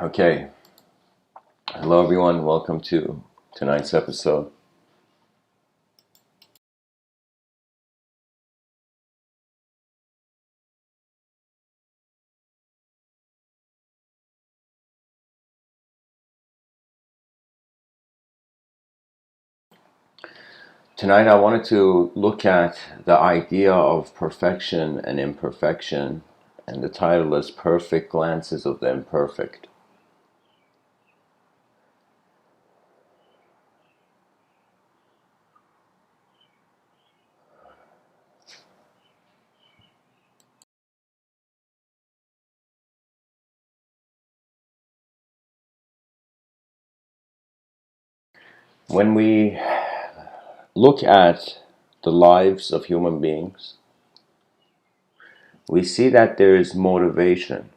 Okay, hello everyone, welcome to tonight's episode. Tonight I wanted to look at the idea of perfection and imperfection, and the title is Perfect Glances of the Imperfect. When we look at the lives of human beings, we see that there is motivation,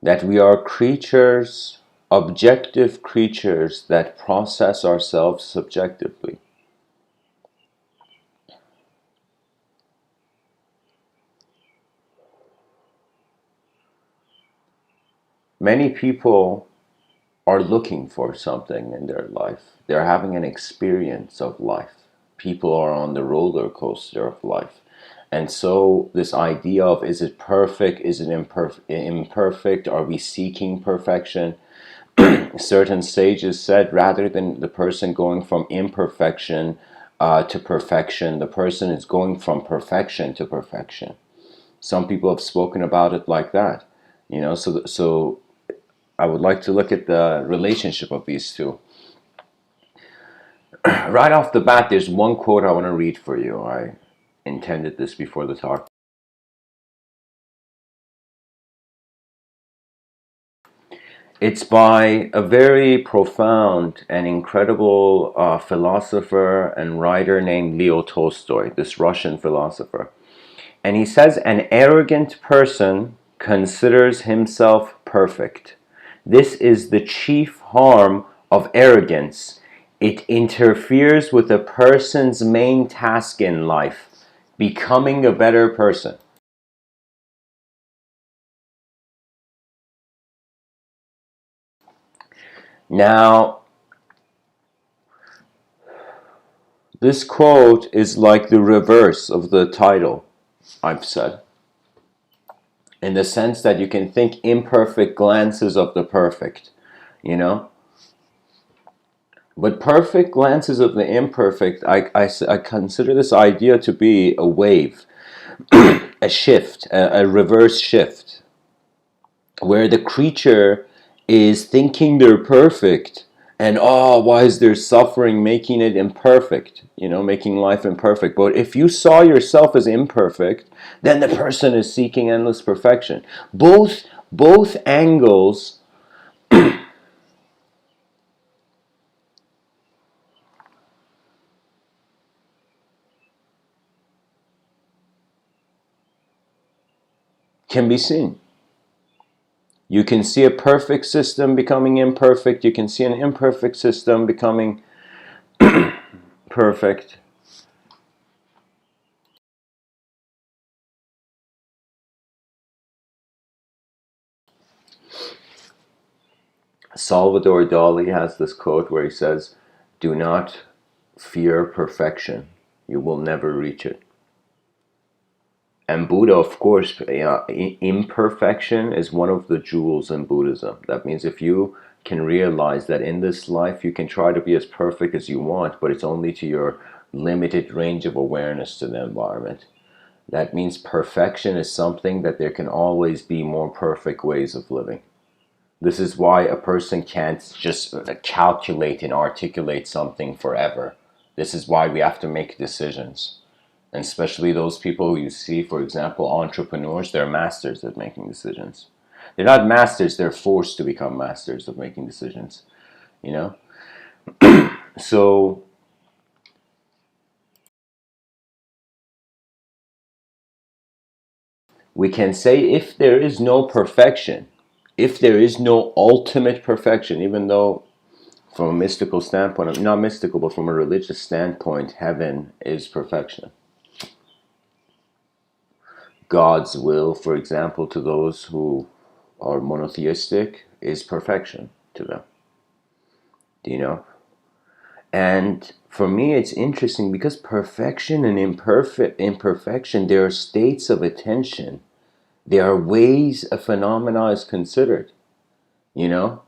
that we are creatures, objective creatures that process ourselves subjectively. Many people are looking for something in their life. They're having an experience of life. People are on the roller coaster of life. And so this idea of is it perfect, is it imperfect, are we seeking perfection? Certain sages said rather than the person going from imperfection to perfection, the person is going from perfection to perfection. Some people have spoken about it like that. So I would like to look at the relationship of these two. Right off the bat, there's one quote I want to read for you. I intended this before the talk. It's by a very profound and incredible philosopher and writer named Leo Tolstoy, this Russian philosopher. And he says, an arrogant person considers himself perfect. This is the chief harm of arrogance. It interferes with a person's main task in life, becoming a better person. Now, this quote is like the reverse of the title I've said, in the sense that you can think imperfect glances of the perfect, you know? But perfect glances of the imperfect, I consider this idea to be a wave, a shift, a reverse shift, where the creature is thinking they're perfect, and oh, why is there suffering, making it imperfect, making life imperfect. But if you saw yourself as imperfect, then the person is seeking endless perfection. Both angles can be seen. You can see a perfect system becoming imperfect. You can see an imperfect system becoming perfect. Salvador Dali has this quote where he says, "Do not fear perfection. You will never reach it." And Buddha, of course, imperfection is one of the jewels in Buddhism. That means if you can realize that in this life you can try to be as perfect as you want, but it's only to your limited range of awareness to the environment. That means perfection is something that there can always be more perfect ways of living. This is why a person can't just calculate and articulate something forever. This is why we have to make decisions. And especially those people who you see, for example, entrepreneurs, they're masters at making decisions. They're not masters, they're forced to become masters of making decisions, you know? So we can say if there is no perfection, if there is no ultimate perfection, even though from a mystical standpoint, not mystical, but from a religious standpoint, heaven is perfection. God's will, for example, to those who or monotheistic is perfection to them. Do you know? And for me, it's interesting because perfection and imperfection, they are states of attention. They are ways a phenomena is considered. You know,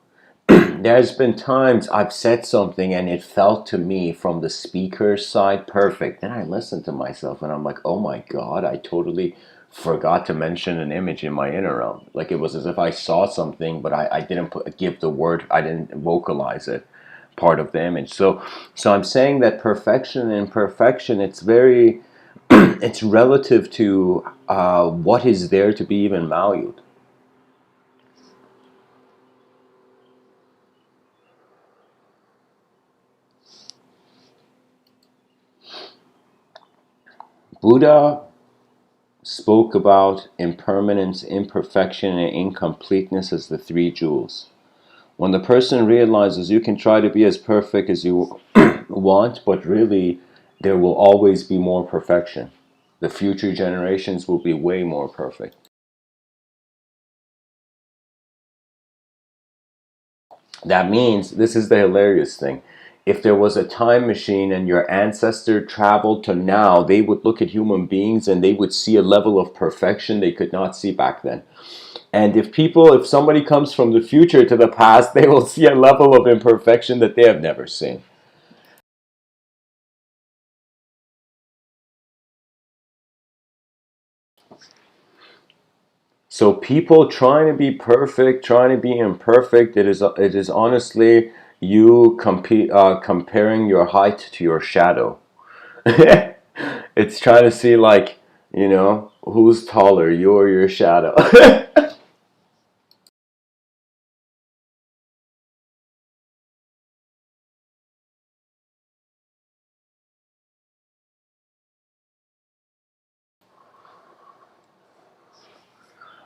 there's been times I've said something and it felt to me from the speaker's side perfect. Then I listened to myself and I'm like, oh my God, I totally forgot to mention an image in my inner realm. Like it was as if I saw something, but I didn't give the word, I didn't vocalize it, part of the image. So I'm saying that perfection and imperfection, it's very, it's relative to what is there to be even valued. Buddha spoke about impermanence, imperfection, and incompleteness as the three jewels. When the person realizes you can try to be as perfect as you want, but really there will always be more perfection. The future generations will be way more perfect. That means, this is the hilarious thing, if there was a time machine and your ancestor traveled to now, they would look at human beings and they would see a level of perfection they could not see back then. And if somebody comes from the future to the past, they will see a level of imperfection that they have never seen. So people trying to be perfect, trying to be imperfect, it is honestly you comparing your height to your shadow. It's trying to see, like, who's taller, you or your shadow.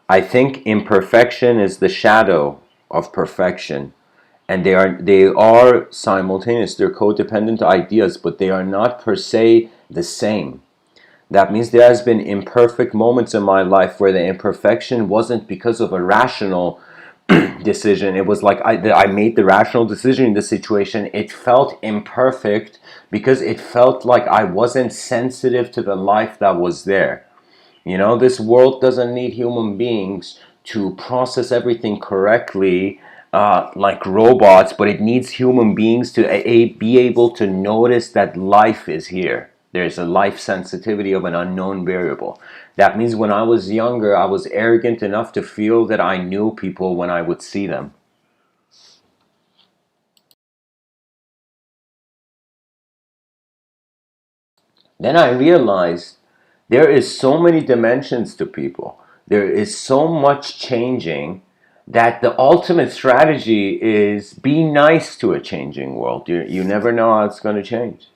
I think imperfection is the shadow of perfection. And they are simultaneous, they're codependent ideas, but they are not per se the same. That means there has been imperfect moments in my life where the imperfection wasn't because of a rational decision. It was like I made the rational decision in the situation. It felt imperfect because it felt like I wasn't sensitive to the life that was there. This world doesn't need human beings to process everything correctly, like robots, but it needs human beings to be able to notice that life is here. There's a life sensitivity of an unknown variable. That means when I was younger, I was arrogant enough to feel that I knew people when I would see them. Then I realized there is so many dimensions to people. There is so much changing that the ultimate strategy is be nice to a changing world. You never know how it's going to change.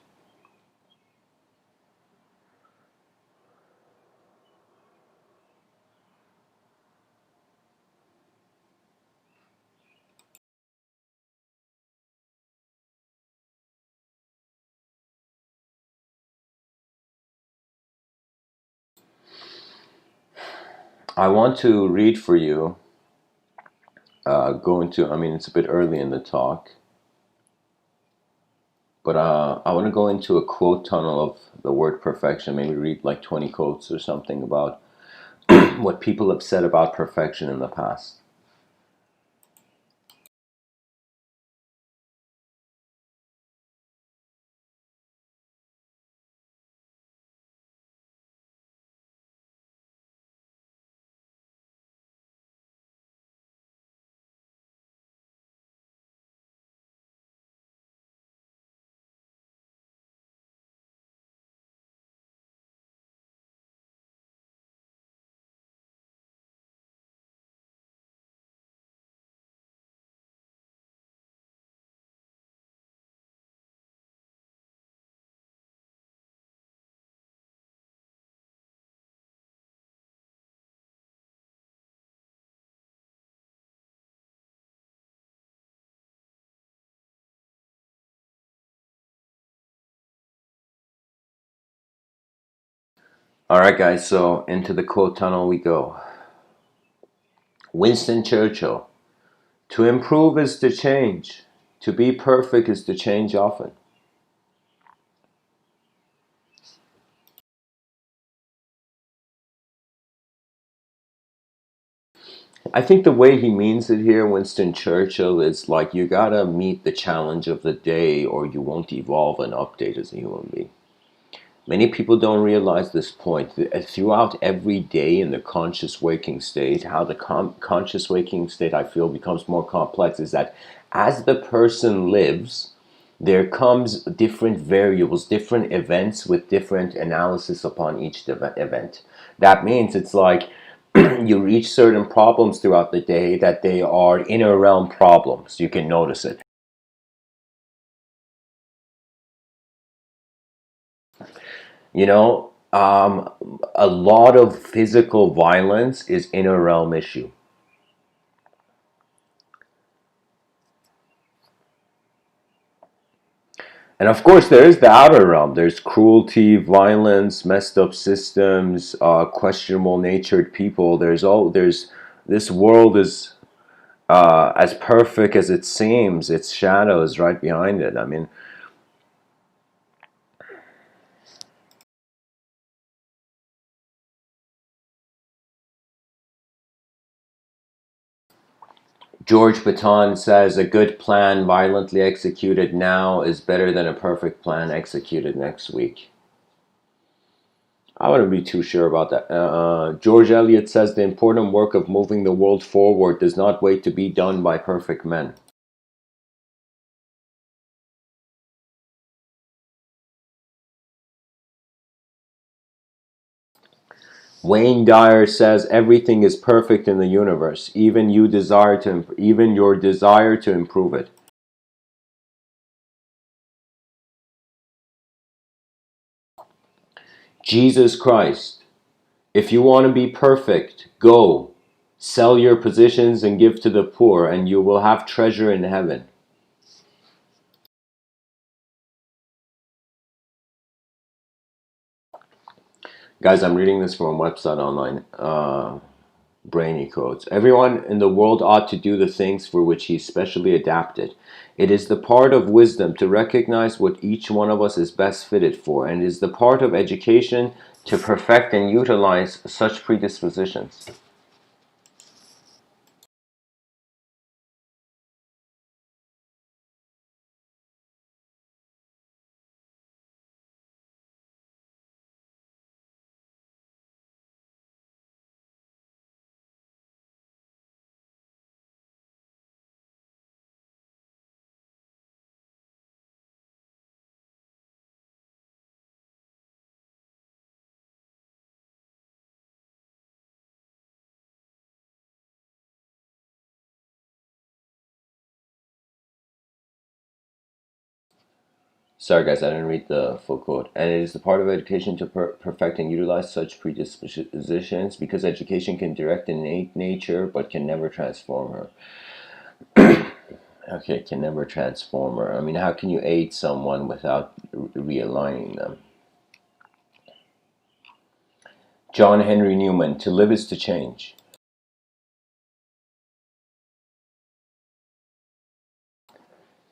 I want to read for you, I mean, it's a bit early in the talk, but I want to go into a quote tunnel of the word perfection, maybe read like 20 quotes or something about what people have said about perfection in the past. All right, guys, so into the quote tunnel we go. Winston Churchill. To improve is to change. To be perfect is to change often. I think the way he means it here, Winston Churchill, is like you gotta meet the challenge of the day or you won't evolve and update as a human being. Many people don't realize this point. Throughout every day in the conscious waking state, how the conscious waking state, I feel, becomes more complex is that as the person lives, there comes different variables, different events with different analysis upon each event. That means it's like you reach certain problems throughout the day that they are inner realm problems. You can notice it. You know, a lot of physical violence is inner realm issue. And of course, there is the outer realm. There's cruelty, violence, messed up systems, questionable natured people. There's this world is as perfect as it seems. Its shadow is right behind it. I mean, George Baton says a good plan violently executed now is better than a perfect plan executed next week. I wouldn't be too sure about that. George Eliot says the important work of moving the world forward does not wait to be done by perfect men. Wayne Dyer says everything is perfect in the universe, even your desire to improve it. Jesus Christ, if you want to be perfect, go, sell your positions and give to the poor, and you will have treasure in heaven. Guys, I'm reading this from a website online. Brainy quotes. Everyone in the world ought to do the things for which he is specially adapted. It is the part of wisdom to recognize what each one of us is best fitted for, and it is the part of education to perfect and utilize such predispositions. Sorry, guys, I didn't read the full quote. And it is the part of education to perfect and utilize such predispositions because education can direct innate nature but can never transform her. Okay, can never transform her. I mean, how can you aid someone without realigning them? John Henry Newman, to live is to change.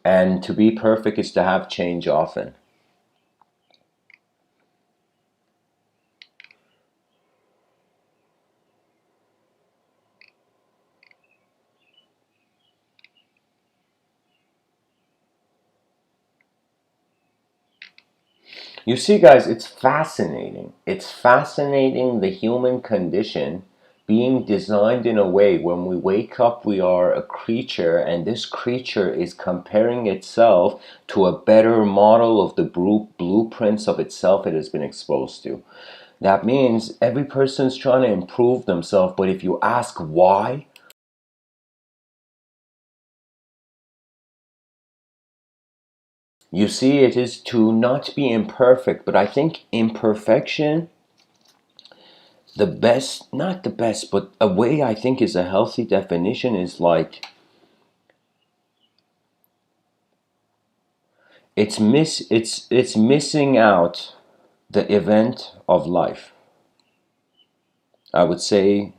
And to be perfect is to have change often. You see, guys, it's fascinating. It's fascinating the human condition being designed in a way when we wake up, we are a creature, and this creature is comparing itself to a better model of the blueprints of itself it has been exposed to. That means every person's trying to improve themselves, but if you ask why, you see, it is to not be imperfect, but I think imperfection, the best, not the best, but a way I think is a healthy definition is like it's missing out the event of life. I would say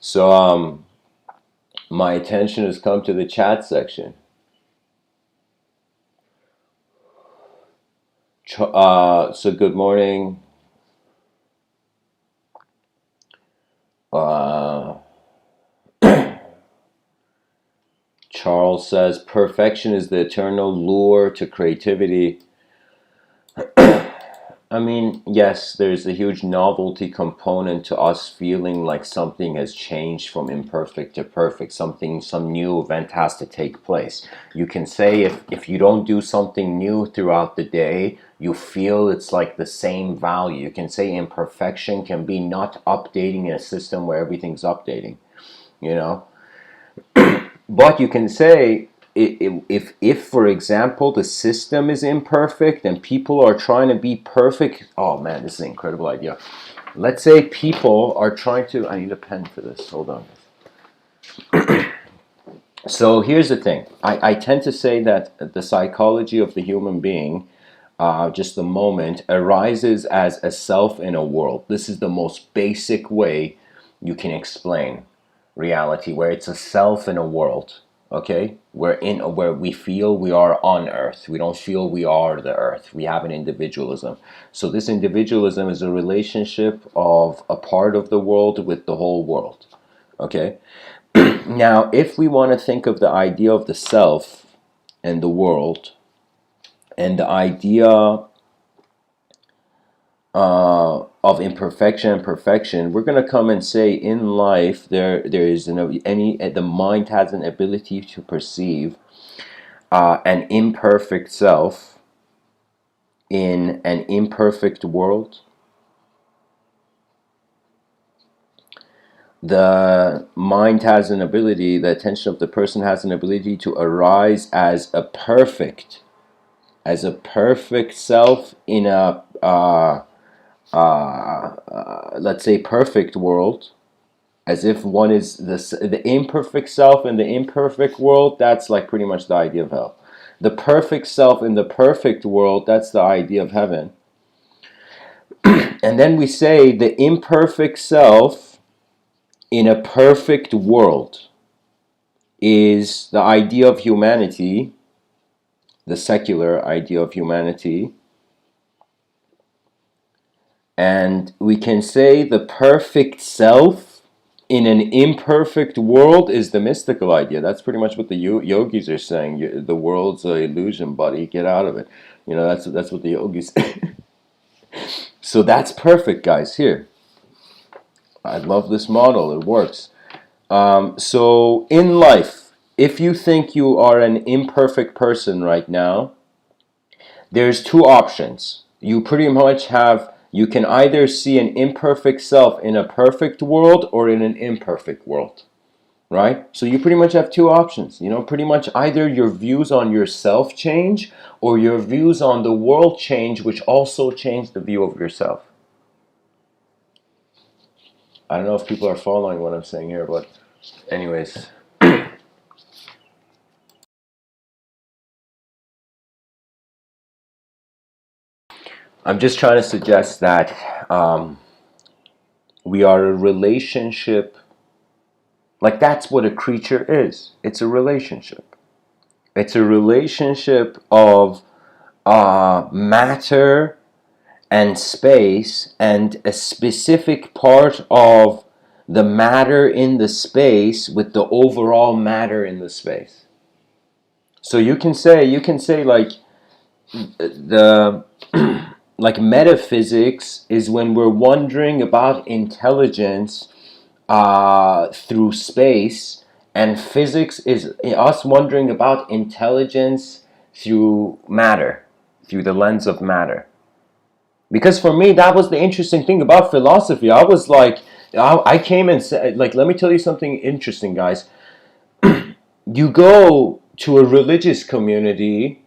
So my attention has come to the chat section. So good morning. Charles says perfection is the eternal lure to creativity. I mean, yes, there's a huge novelty component to us feeling like something has changed from imperfect to perfect. Some new event has to take place. You can say if you don't do something new throughout the day, you feel it's like the same value. You can say imperfection can be not updating in a system where everything's updating, you know? But you can say, if for example the system is imperfect and people are trying to be perfect, oh man, this is an incredible idea. Let's say people are trying to, I need a pen for this, hold on. So here's the thing, I tend to say that the psychology of the human being, just the moment, arises as a self in a world. This is the most basic way you can explain reality, where it's a self in a world. Okay, where we feel we are on earth. We don't feel we are the earth. We have an individualism. So this individualism is a relationship of a part of the world with the whole world. Okay, now if we want to think of the idea of the self and the world and the idea of imperfection and perfection, we're going to come and say in life there is the mind has an ability to perceive an imperfect self in an imperfect world. The mind has an ability, the attention of the person has an ability to arise as a perfect self in a let's say perfect world, as if one is the imperfect self in the imperfect world. That's like pretty much the idea of hell. The perfect self in the perfect world, that's the idea of heaven. And then we say the imperfect self in a perfect world is the idea of humanity, the secular idea of humanity. And we can say the perfect self in an imperfect world is the mystical idea. That's pretty much what the yogis are saying. The world's an illusion, buddy. Get out of it. You know, that's what the yogis say. So that's perfect, guys. Here, I love this model. It works. So in life, if you think you are an imperfect person right now, there's two options. You pretty much have, you can either see an imperfect self in a perfect world or in an imperfect world, right? So you pretty much have two options. You know, pretty much either your views on yourself change or your views on the world change, which also change the view of yourself. I don't know if people are following what I'm saying here, but anyways. I'm just trying to suggest that we are a relationship. Like, that's what a creature is. It's a relationship. It's a relationship of matter and space, and a specific part of the matter in the space with the overall matter in the space. So you can say like the like metaphysics is when we're wondering about intelligence through space, and physics is us wondering about intelligence through matter, through the lens of matter. Because for me, that was the interesting thing about philosophy. I was like, I came and said, like, let me tell you something interesting, guys. You go to a religious community,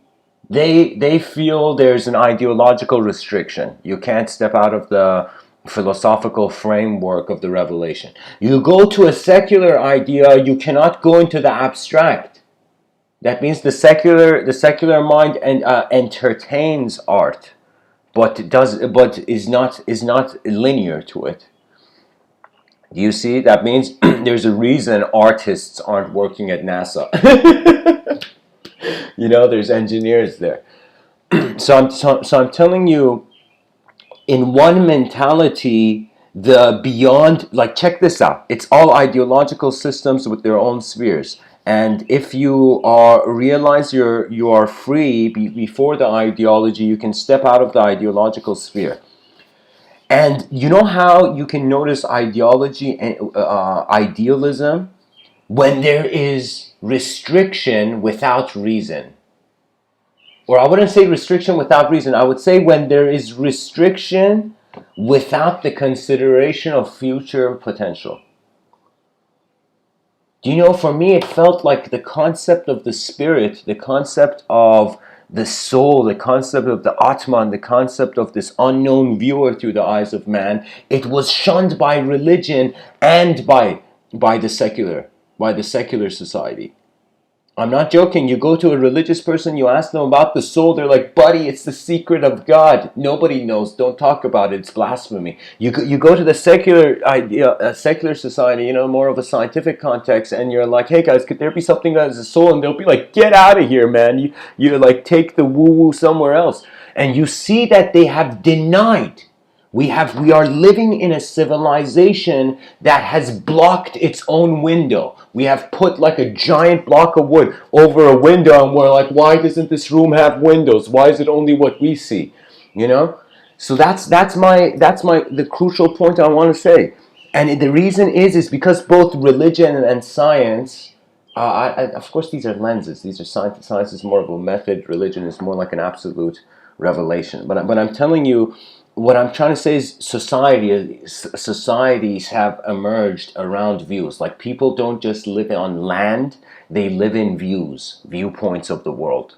they feel there's an ideological restriction. You can't step out of the philosophical framework of the revelation. You go to a secular idea, you cannot go into the abstract. That means the secular mind entertains art, but is not linear to it. Do you see? That means there's a reason artists aren't working at NASA. You know, there's engineers there. So I'm telling you, in one mentality, the beyond, like, check this out. It's all ideological systems with their own spheres. And if you are realize you are free before the ideology, you can step out of the ideological sphere. And you know how you can notice ideology and idealism when there is restriction without reason. Or I wouldn't say restriction without reason. I would say when there is restriction without the consideration of future potential. Do you know, for me, it felt like the concept of the spirit, the concept of the soul, the concept of the Atman, the concept of this unknown viewer through the eyes of man, it was shunned by religion and by the secular society. I'm not joking. You go to a religious person, you ask them about the soul, they're like, buddy, it's the secret of God. Nobody knows. Don't talk about it. It's blasphemy. You go to the secular idea, secular society, you know, more of a scientific context, and you're like, hey guys, could there be something as a soul? And they'll be like, get out of here, man. You like take the woo-woo somewhere else. And you see that they have denied. We are living in a civilization that has blocked its own window. We have put like a giant block of wood over a window, and we're like, why doesn't this room have windows? Why is it only what we see? You know? So that's the crucial point I want to say. And the reason is because both religion and science, of course, these are lenses. These are science. Science is more of a method. Religion is more like an absolute revelation. But I'm telling you, what I'm trying to say is societies have emerged around views. Like, people don't just live on land, they live in viewpoints of the world.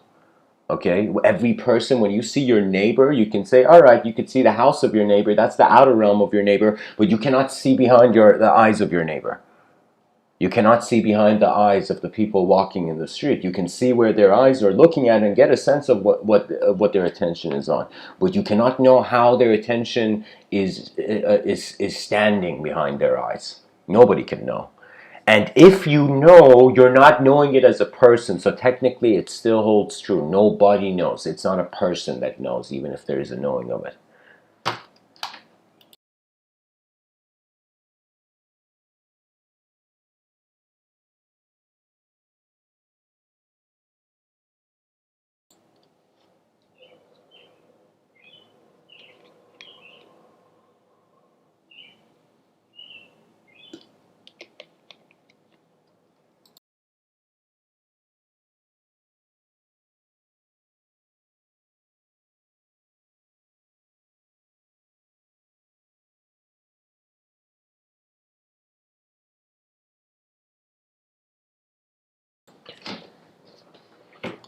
Okay? Every person, when you see your neighbor, you can say, all right, you can see the house of your neighbor, that's the outer realm of your neighbor, but you cannot see behind the eyes of your neighbor. You cannot see behind the eyes of the people walking in the street. You can see where their eyes are looking at and get a sense of what their attention is on. But you cannot know how their attention is standing behind their eyes. Nobody can know. And if you know, you're not knowing it as a person. So technically, it still holds true. Nobody knows. It's not a person that knows, even if there is a knowing of it.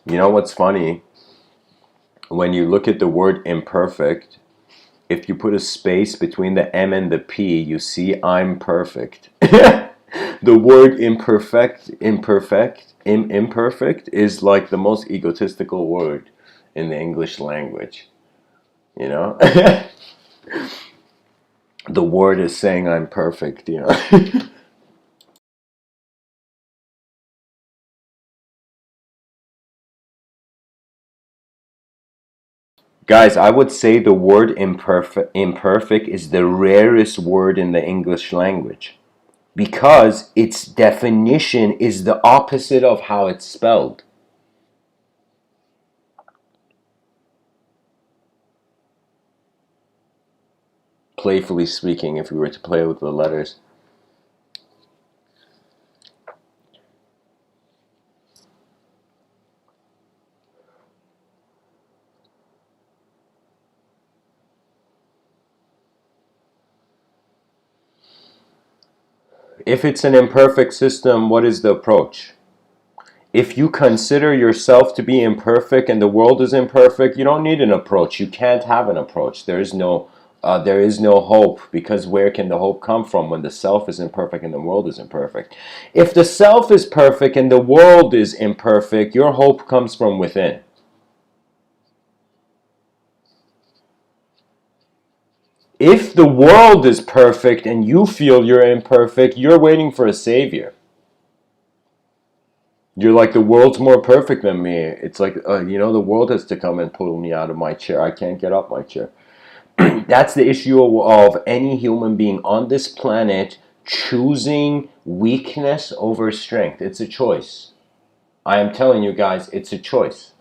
You know what's funny? When you look at the word imperfect, if you put a space between the M and the P, you see I'm perfect. The word imperfect is like the most egotistical word in the English language. You know? The word is saying I'm perfect, you know? Guys, I would say the word imperfect is the rarest word in the English language, because its definition is the opposite of how it's spelled. Playfully speaking, if we were to play with the letters. If it's an imperfect system, what is the approach? If you consider yourself to be imperfect and the world is imperfect, you don't need an approach. You can't have an approach. There is no hope, because where can the hope come from when the self is imperfect and the world is imperfect? If the self is perfect and the world is imperfect, your hope comes from within. If the world is perfect and you feel you're imperfect, you're waiting for a savior. You're like, the world's more perfect than me. It's like, the world has to come and pull me out of my chair. I can't get off my chair. That's the issue of any human being on this planet choosing weakness over strength. It's a choice. I am telling you guys, it's a choice.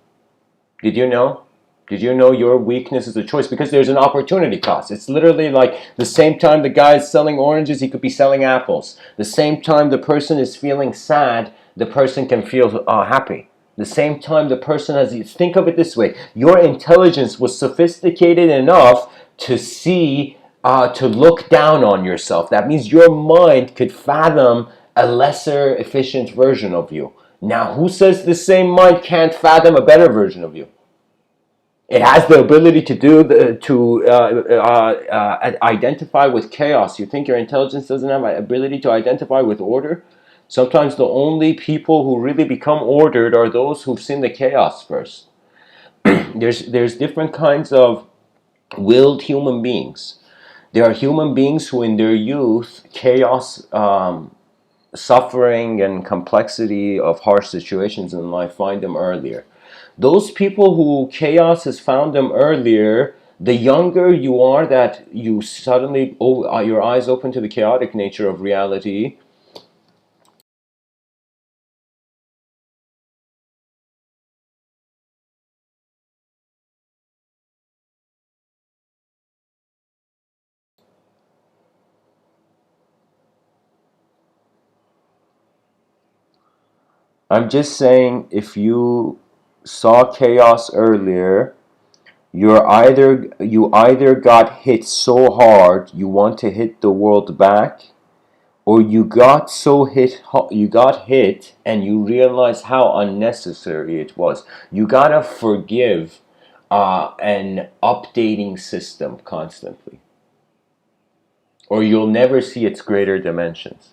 Did you know? Did you know your weakness is a choice? Because there's an opportunity cost. It's literally like the same time the guy is selling oranges, he could be selling apples. The same time the person is feeling sad, the person can feel happy. The same time the person has... Think of it this way. Your intelligence was sophisticated enough to see, to look down on yourself. That means your mind could fathom a lesser efficient version of you. Now, who says the same mind can't fathom a better version of you? It has the ability to identify with chaos. You think your intelligence doesn't have the ability to identify with order? Sometimes the only people who really become ordered are those who've seen the chaos first. There's different kinds of willed human beings. There are human beings who in their youth, chaos, suffering and complexity of harsh situations in life find them earlier. Those people who chaos has found them earlier, the younger you are that you suddenly, your eyes open to the chaotic nature of reality. I'm just saying, if you saw chaos earlier, you either got hit so hard you want to hit the world back, or you got hit and you realize how unnecessary it was. You gotta forgive an updating system constantly, or you'll never see its greater dimensions.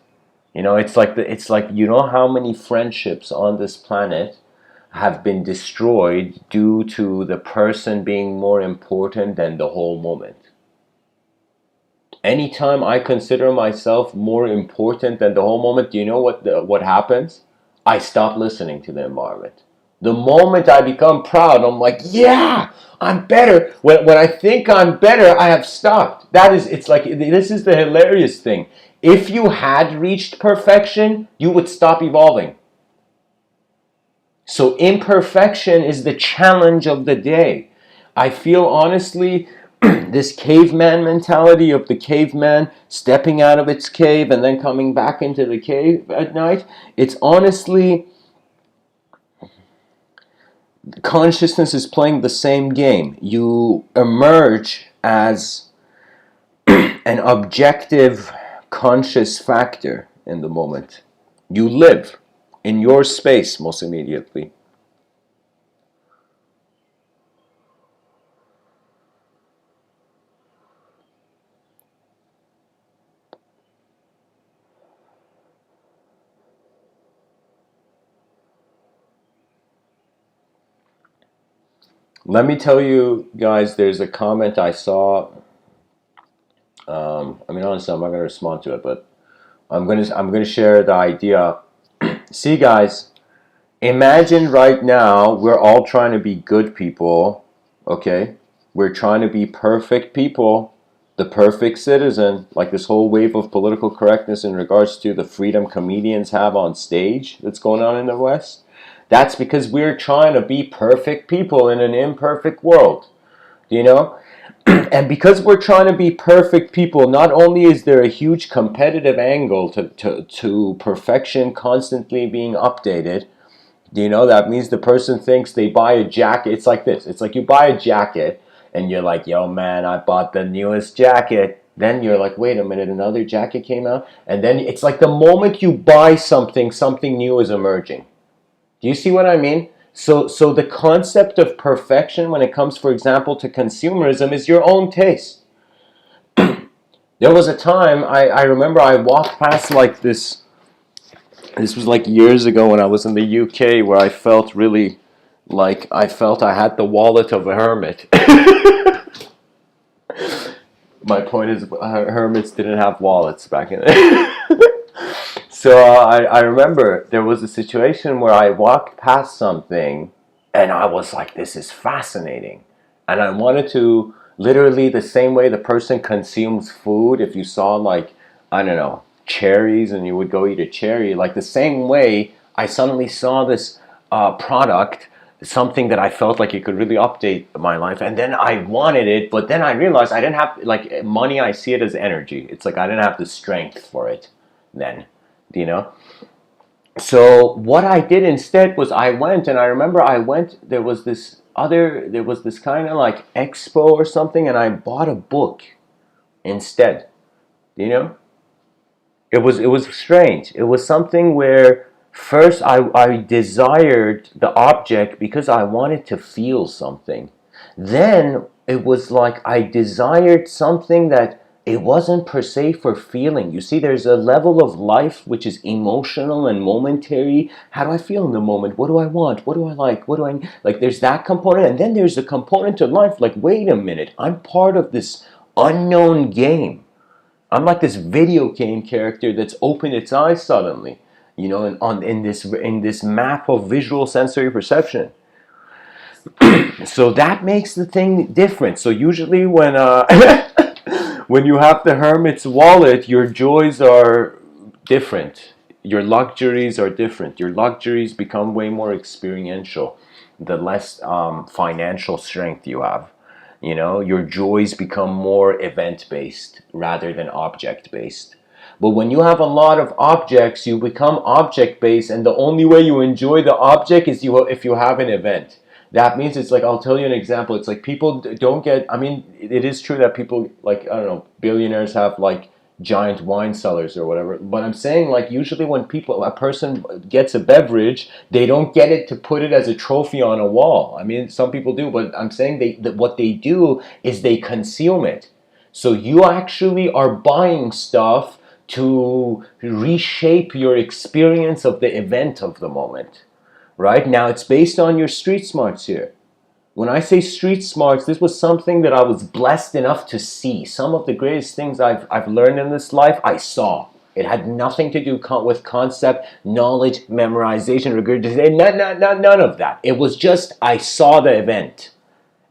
It's like you know how many friendships on this planet have been destroyed due to the person being more important than the whole moment. Anytime I consider myself more important than the whole moment, do you know what happens? I stop listening to the environment. The moment I become proud, I'm like, yeah, I'm better. When I think I'm better, I have stopped. It's like, this is the hilarious thing. If you had reached perfection, you would stop evolving. So imperfection is the challenge of the day. I feel honestly, this caveman mentality of the caveman stepping out of its cave and then coming back into the cave at night, it's honestly, consciousness is playing the same game. You emerge as an objective conscious factor in the moment. You live in your space most immediately. Let me tell you guys, there's a comment I saw. Honestly, I'm not going to respond to it, but I'm going to share the idea. See, guys, imagine right now we're all trying to be good people, okay? We're trying to be perfect people, the perfect citizen, like this whole wave of political correctness in regards to the freedom comedians have on stage that's going on in the West. That's because we're trying to be perfect people in an imperfect world, you know? And because we're trying to be perfect people, not only is there a huge competitive angle to perfection constantly being updated, that means the person thinks they buy a jacket. It's like this. It's like you buy a jacket and you're like, yo, man, I bought the newest jacket. Then you're like, wait a minute, another jacket came out? And then it's like the moment you buy something, something new is emerging. Do you see what I mean? So the concept of perfection when it comes, for example, to consumerism is your own taste. There was a time, I remember I walked past like this was like years ago when I was in the UK, where I felt really I had the wallet of a hermit. My point is, hermits didn't have wallets back in the So I remember there was a situation where I walked past something and I was like, this is fascinating. And I wanted to, literally the same way the person consumes food, if you saw like, I don't know, cherries and you would go eat a cherry, like the same way I suddenly saw this product, something that I felt like it could really update my life, and then I wanted it, but then I realized I didn't have, like, money, I see it as energy. It's like I didn't have the strength for it then, you know. So what I did instead was I went, and I remember I went, there was this kind of like expo or something, and I bought a book instead, you know. It was strange. It was something where first I desired the object because I wanted to feel something. Then it was like I desired something that it wasn't per se for feeling. You see, there's a level of life which is emotional and momentary. How do I feel in the moment? What do I want? What do I like? What do I like? There's that component, and then there's a component of life like, wait a minute, I'm part of this unknown game. I'm like this video game character that's opened its eyes suddenly, you know, in this map of visual sensory perception. So that makes the thing different. So usually when when you have the hermit's wallet, your joys are different. Your luxuries are different. Your luxuries become way more experiential the less financial strength you have. You know, your joys become more event-based rather than object-based. But when you have a lot of objects, you become object-based, and the only way you enjoy the object is if you have an event. That means it's like, I'll tell you an example. It's like people don't get, I mean, it is true that people, like, I don't know, billionaires have like giant wine cellars or whatever. But I'm saying, like, usually when a person gets a beverage, they don't get it to put it as a trophy on a wall. I mean, some people do, but I'm saying that what they do is they consume it. So you actually are buying stuff to reshape your experience of the event of the moment. Right? Now it's based on your street smarts here. When I say street smarts, this was something that I was blessed enough to see. Some of the greatest things I've learned in this life, I saw. It had nothing to do with concept, knowledge, memorization, regurgitation, none of that. It was just, I saw the event.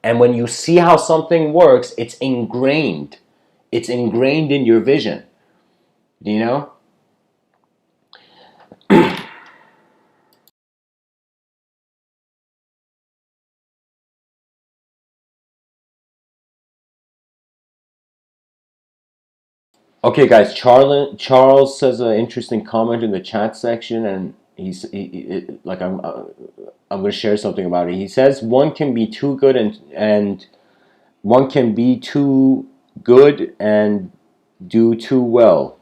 And when you see how something works, it's ingrained. It's ingrained in your vision. You know? Okay, guys. Charles says an interesting comment in the chat section, and like I'm going to share something about it. He says one can be too good and one can be too good and do too well.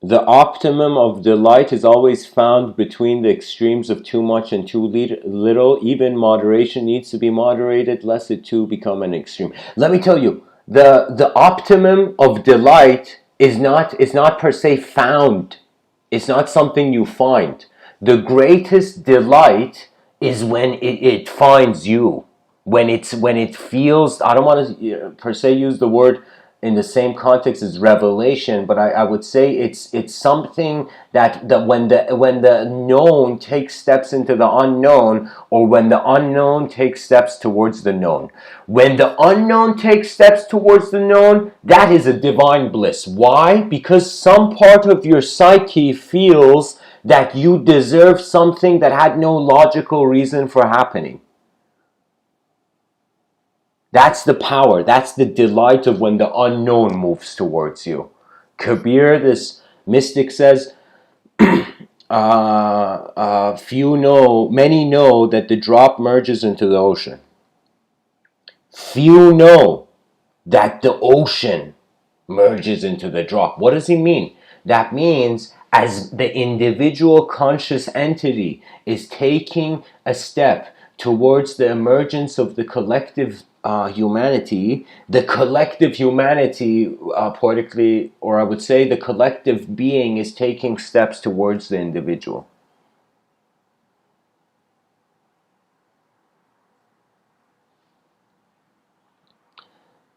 The optimum of delight is always found between the extremes of too much and too little. Even moderation needs to be moderated, lest it too become an extreme. Let me tell you, the optimum of delight is not per se found. It's not something you find. The greatest delight is when it finds you. When it feels, I don't want to per se use the word in the same context as revelation, but I would say it's something that when the known takes steps into the unknown, or when the unknown takes steps towards the known. When the unknown takes steps towards the known, that is a divine bliss. Why? Because some part of your psyche feels that you deserve something that had no logical reason for happening. That's the power. That's the delight of when the unknown moves towards you. Kabir, this mystic, says, many know that the drop merges into the ocean. Few know that the ocean merges into the drop. What does he mean? That means as the individual conscious entity is taking a step towards the emergence of the collective humanity, the collective humanity, poetically, or I would say the collective being, is taking steps towards the individual.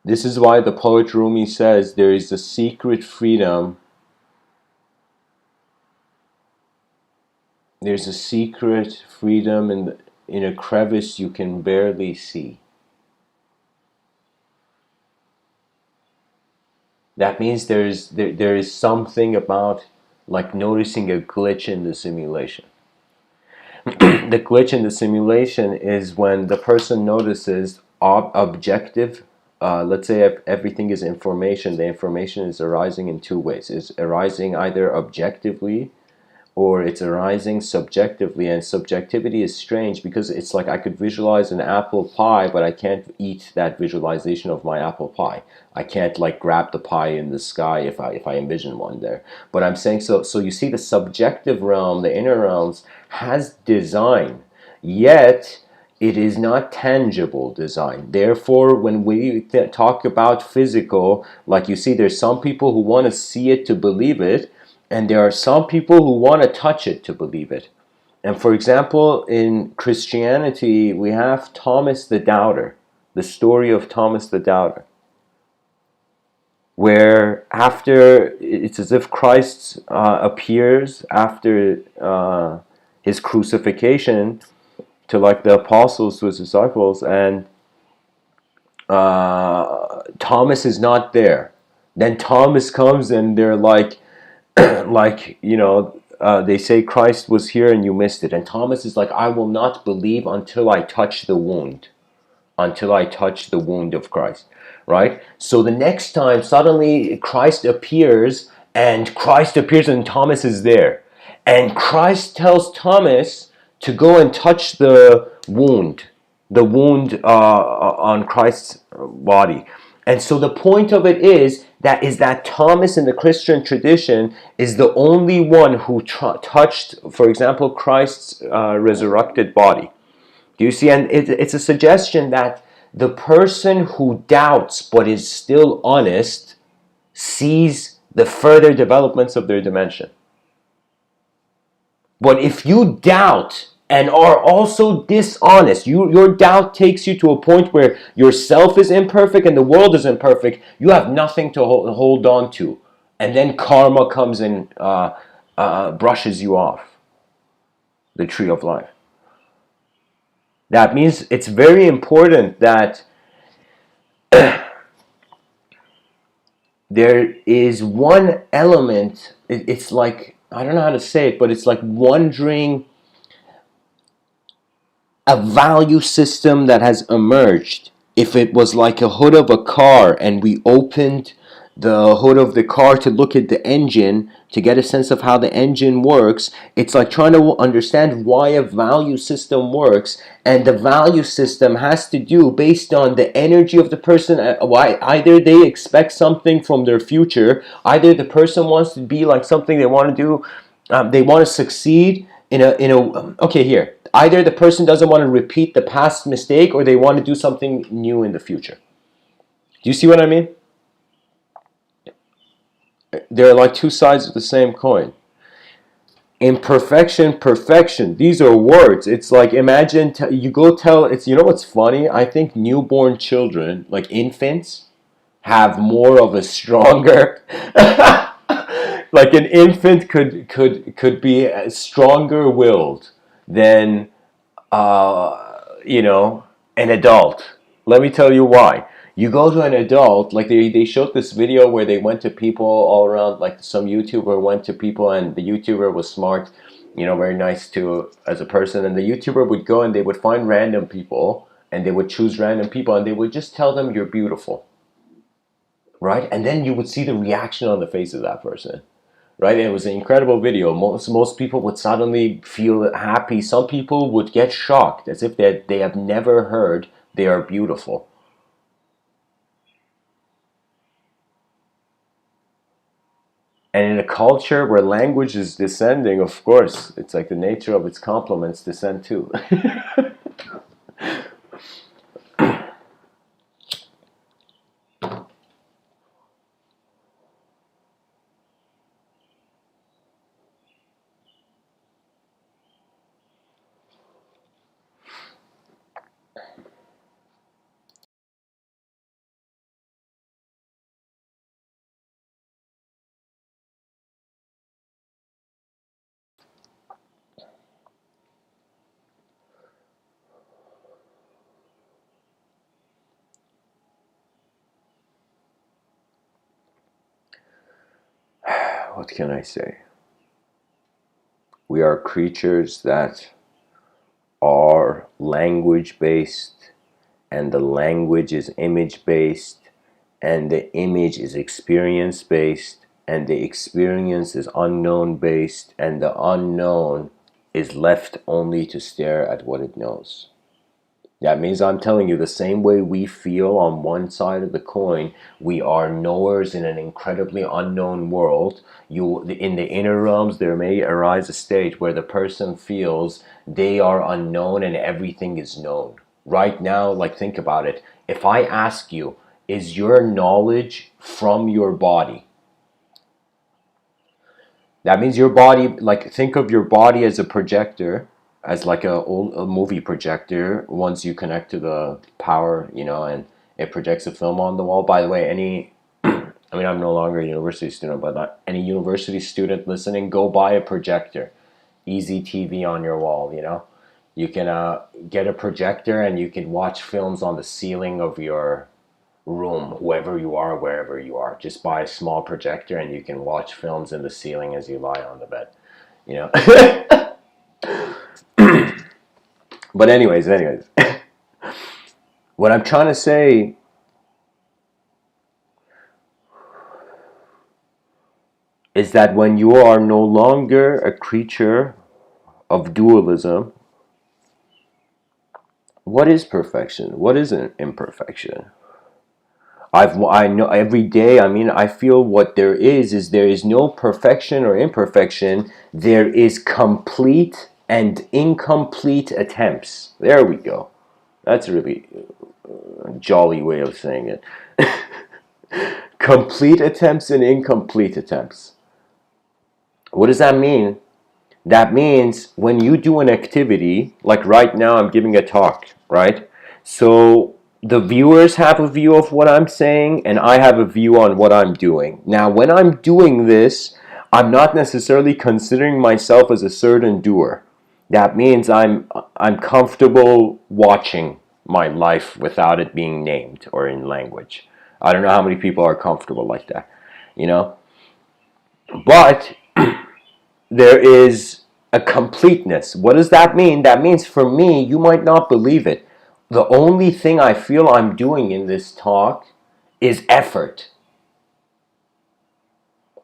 This is why the poet Rumi says there is a secret freedom. There's a secret freedom in a crevice you can barely see. That means there is something about like noticing a glitch in the simulation. The glitch in the simulation is when the person notices objective. Let's say if everything is information, the information is arising in two ways. It's arising either objectively or it's arising subjectively, and subjectivity is strange because it's like I could visualize an apple pie, but I can't eat that visualization of my apple pie. I can't like grab the pie in the sky if I envision one there. But I'm saying, so you see, the subjective realm, the inner realms, has design, yet it is not tangible design. Therefore, when we talk about physical, like you see, there's some people who want to see it to believe it, and there are some people who want to touch it to believe it. And for example, in Christianity, we have Thomas the Doubter, the story of Thomas the Doubter, where after, it's as if Christ appears after his crucifixion to like the apostles, to his disciples, and Thomas is not there. Then Thomas comes and they're like, like, they say Christ was here and you missed it. And Thomas is like, I will not believe until I touch the wound. Until I touch the wound of Christ. Right? So the next time, suddenly Christ appears and Thomas is there. And Christ tells Thomas to go and touch the wound. The wound on Christ's body. And so the point of it is that Thomas in the Christian tradition is the only one who touched, for example, Christ's resurrected body. Do you see? And it's a suggestion that the person who doubts but is still honest sees the further developments of their dimension. But if you doubt and are also dishonest, your doubt takes you to a point where yourself is imperfect and the world is imperfect, you have nothing to hold on to. And then karma comes and brushes you off the tree of life. That means it's very important that there is one element, it's like, I don't know how to say it, but it's like wondering a value system that has emerged. If it was like a hood of a car and we opened the hood of the car to look at the engine to get a sense of how the engine works, it's like trying to understand why a value system works, and the value system has to do based on the energy of the person. Why either they expect something from their future, either the person wants to be like something they want to do, they want to succeed in a okay, here, either the person doesn't want to repeat the past mistake or they want to do something new in the future. Do you see what I mean? They're like two sides of the same coin. Imperfection, perfection, these are words. It's like, imagine you go tell, it's, what's funny, I think newborn children, like infants, have more of a stronger like an infant could be stronger willed than an adult. Let me tell you why. You go to an adult, like they showed this video where they went to people all around, like some YouTuber went to people and the YouTuber was smart, very nice to as a person, and the YouTuber would go and they would find random people and they would choose random people and they would just tell them you're beautiful. Right? And then you would see the reaction on the face of that person. Right? And it was an incredible video. Most people would suddenly feel happy. Some people would get shocked as if they have never heard they are beautiful. And in a culture where language is descending, of course, it's like the nature of its complements descend too. what can I say? We are creatures that are language based, and the language is image based, and the image is experience based, and the experience is unknown based, and the unknown is left only to stare at what it knows. That means I'm telling you, the same way we feel on one side of the coin, we are knowers in an incredibly unknown world. In the inner realms, there may arise a stage where the person feels they are unknown and everything is known. Right now, like, think about it. If I ask you, is your knowledge from your body? That means your body, like, think of your body as a projector, as like a movie projector. Once you connect to the power, and it projects a film on the wall. By the way, I mean, I'm no longer a university student, but not any university student listening, go buy a projector. Easy TV on your wall, You can get a projector and you can watch films on the ceiling of your room, whoever you are, wherever you are. Just buy a small projector and you can watch films in the ceiling as you lie on the bed. But anyways, what I'm trying to say is that when you are no longer a creature of dualism, what is perfection? What is an imperfection? I know every day, I mean, I feel what there is no perfection or imperfection. There is complete and incomplete attempts. There we go. That's a really jolly way of saying it. Complete attempts and incomplete attempts. What does that mean? That means when you do an activity, like right now I'm giving a talk, right? So the viewers have a view of what I'm saying, and I have a view on what I'm doing. Now, when I'm doing this, I'm not necessarily considering myself as a certain doer. That means I'm comfortable watching my life without it being named or in language. I don't know how many people are comfortable like that, you know? But there is a completeness. What does that mean? That means for me, you might not believe it. The only thing I feel I'm doing in this talk is effort.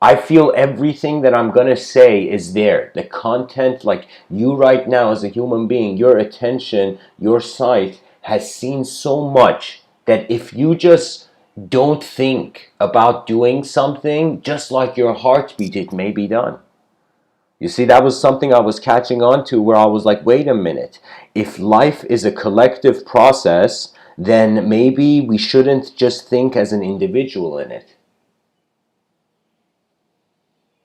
I feel everything that I'm going to say is there. The content, like you right now as a human being, your attention, your sight has seen so much that if you just don't think about doing something, just like your heartbeat, it may be done. You see, that was something I was catching on to, where I was like, wait a minute. If life is a collective process, then maybe we shouldn't just think as an individual in it.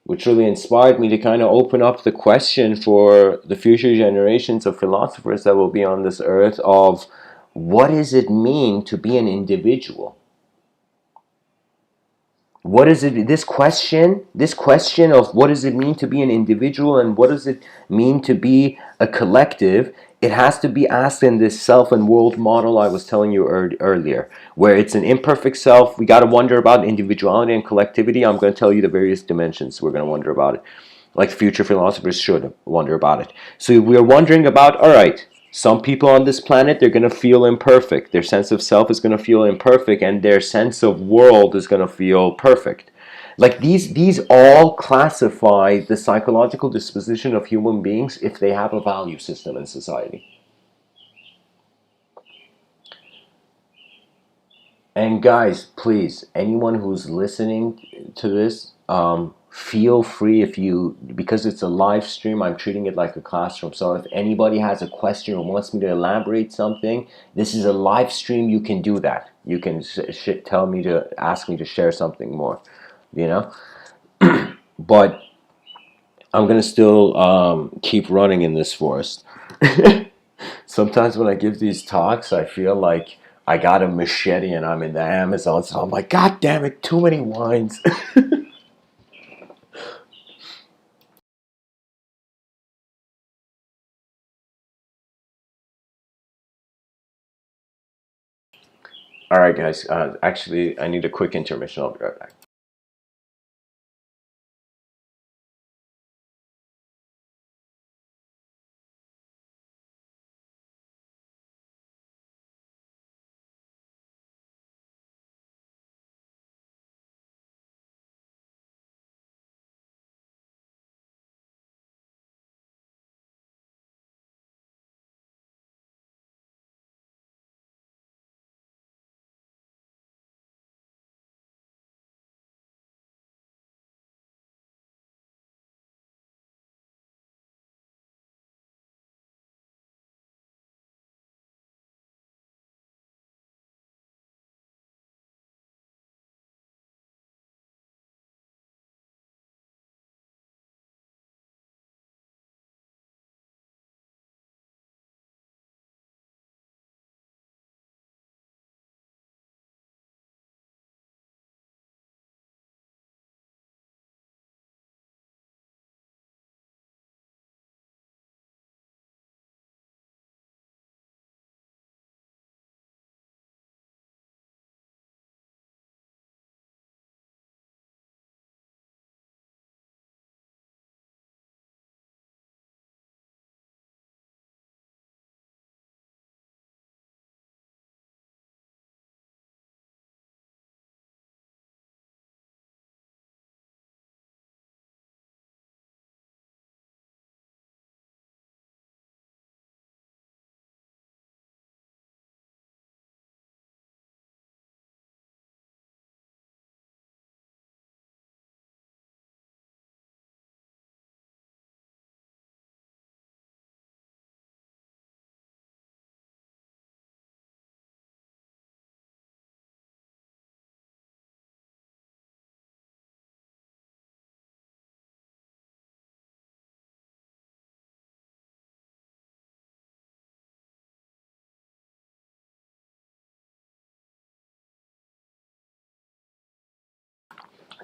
Which really inspired me to kind of open up the question for the future generations of philosophers that will be on this earth of what does it mean to be an individual? What is it, this question of what does it mean to be an individual and what does it mean to be a collective, it has to be asked in this self and world model I was telling you earlier, where it's an imperfect self. We got to wonder about individuality and collectivity. I'm going to tell you the various dimensions we're going to wonder about it, like future philosophers should wonder about it. So we're wondering about, all right, some people on this planet, they're going to feel imperfect. Their sense of self is going to feel imperfect, and their sense of world is going to feel perfect. Like these all classify the psychological disposition of human beings if they have a value system in society. And guys, please, anyone who's listening to this, feel free, if you, because it's a live stream, I'm treating it like a classroom. So if anybody has a question or wants me to elaborate something, this is a live stream. You can do that. You can tell me to ask me to share something more, you know. But I'm gonna still keep running in this forest. Sometimes when I give these talks, I feel like I got a machete and I'm in the Amazon, so I'm like, God damn it, too many wines. All right, guys. Actually, I need a quick intermission. I'll be right back.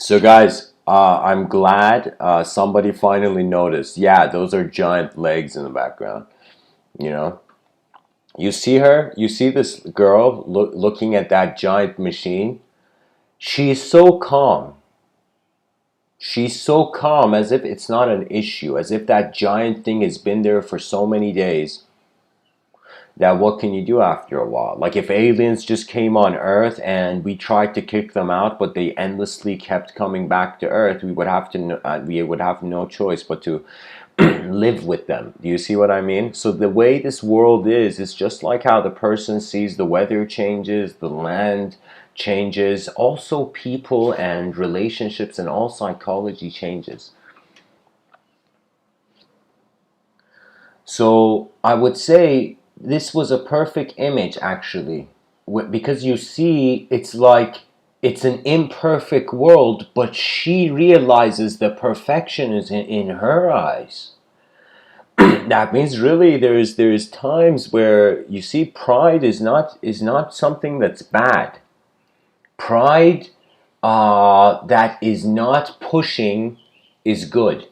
So guys, I'm glad somebody finally noticed. Yeah, those are giant legs in the background. You know, you see her. You see this girl looking at that giant machine. She's so calm. She's so calm, as if it's not an issue, as if that giant thing has been there for so many days that what can you do after a while? Like if aliens just came on Earth and we tried to kick them out, but they endlessly kept coming back to Earth, we would have no choice but to live with them. Do you see what I mean? So the way this world is just like how the person sees the weather changes, the land changes, also people and relationships and all psychology changes. So I would say this was a perfect image actually, because you see it's like it's an imperfect world, but she realizes the perfection is in her eyes. That means really there's times where you see pride is not something that's bad. Pride that is not pushing is good,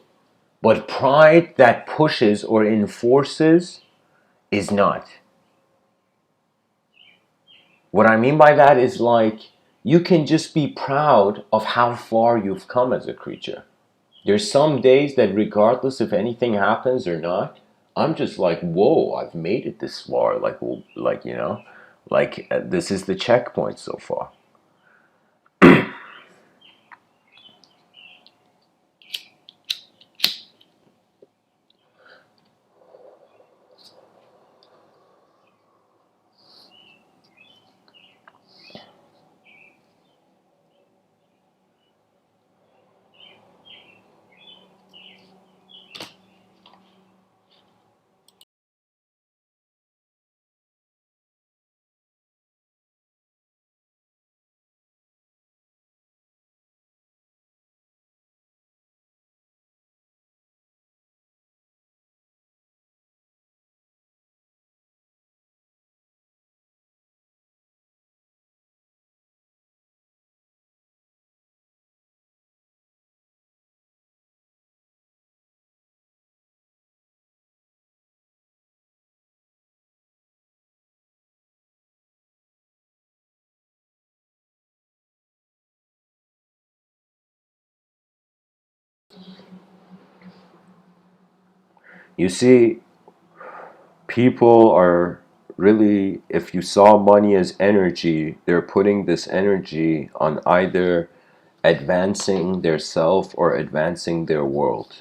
but pride that pushes or enforces is not. What I mean by that is like you can just be proud of how far you've come as a creature. There's some days that regardless if anything happens or not, I'm just like, whoa, I've made it this far. This is the checkpoint so far. You see, people are really, if you saw money as energy, they're putting this energy on either advancing their self or advancing their world.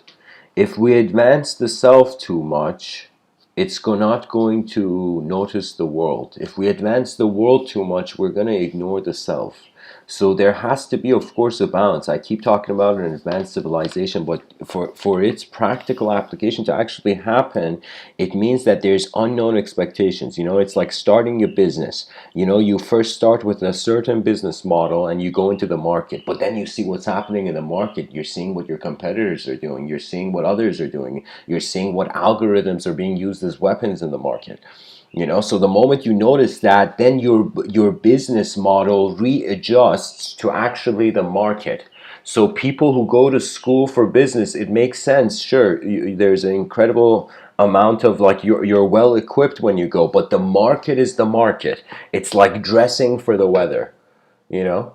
If we advance the self too much, it's not going to notice the world. If we advance the world too much, we're going to ignore the self. So there has to be, of course, a balance. I keep talking about an advanced civilization, but for its practical application to actually happen, it means that there's unknown expectations. It's like starting your business. You first start with a certain business model and you go into the market, but then you see what's happening in the market. You're seeing what your competitors are doing. You're seeing what others are doing. You're seeing what algorithms are being used as weapons in the market. So the moment you notice that, then your business model readjusts to actually the market. So people who go to school for business, it makes sense. Sure, there's an incredible amount of like you're well equipped when you go, but the market is the market. It's like dressing for the weather, you know.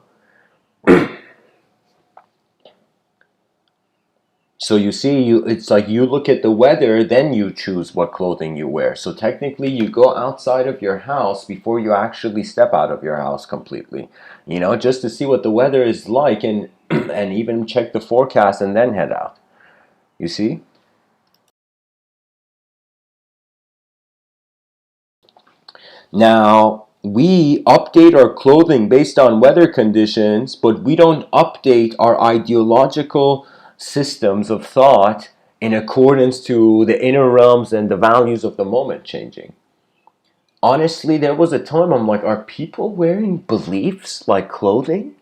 So you see, it's like you look at the weather, then you choose what clothing you wear. So technically, you go outside of your house before you actually step out of your house completely. Just to see what the weather is like, and and even check the forecast and then head out. You see? Now, we update our clothing based on weather conditions, but we don't update our ideological systems of thought in accordance to the inner realms and the values of the moment changing. Honestly, there was a time I'm like, are people wearing beliefs like clothing?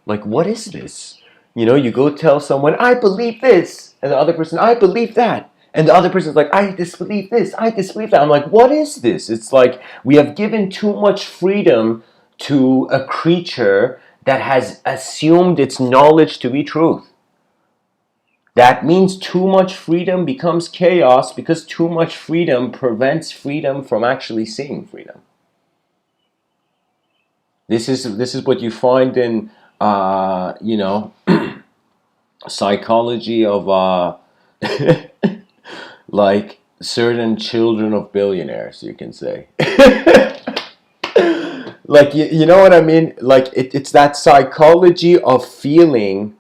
Like, what is this? You go tell someone, I believe this, and the other person, I believe that. And the other person's like, I disbelieve this, I disbelieve that. I'm like, what is this? It's like we have given too much freedom to a creature that has assumed its knowledge to be truth. That means too much freedom becomes chaos, because too much freedom prevents freedom from actually seeing freedom. This is what you find in psychology of like certain children of billionaires, you can say. Like, you know what I mean? Like, it's that psychology of feeling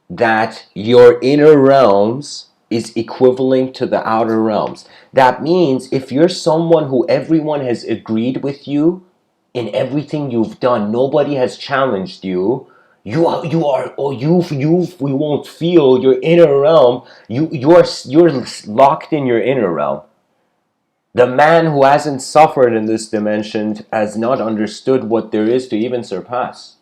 that your inner realms is equivalent to the outer realms. That means if you're someone who everyone has agreed with you in everything you've done, nobody has challenged you, you won't feel your inner realm. You're locked in your inner realm. The man who hasn't suffered in this dimension has not understood what there is to even surpass.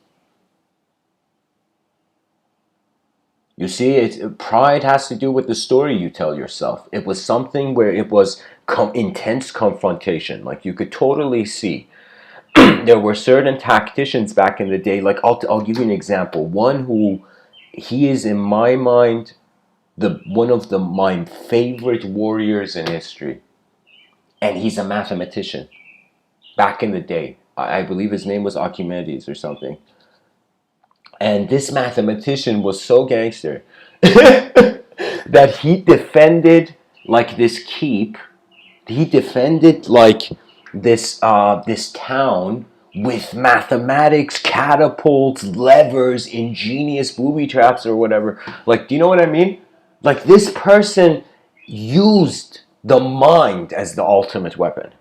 You see, pride has to do with the story you tell yourself. It was something where it was intense confrontation. Like, you could totally see. There were certain tacticians back in the day. Like, I'll give you an example. One who, he is in my mind one of my favorite warriors in history, and he's a mathematician. Back in the day, I believe his name was Archimedes or something. And this mathematician was so gangster that he defended like this keep. He defended like this town with mathematics, catapults, levers, ingenious booby traps, or whatever. Like, do you know what I mean? Like, this person used the mind as the ultimate weapon.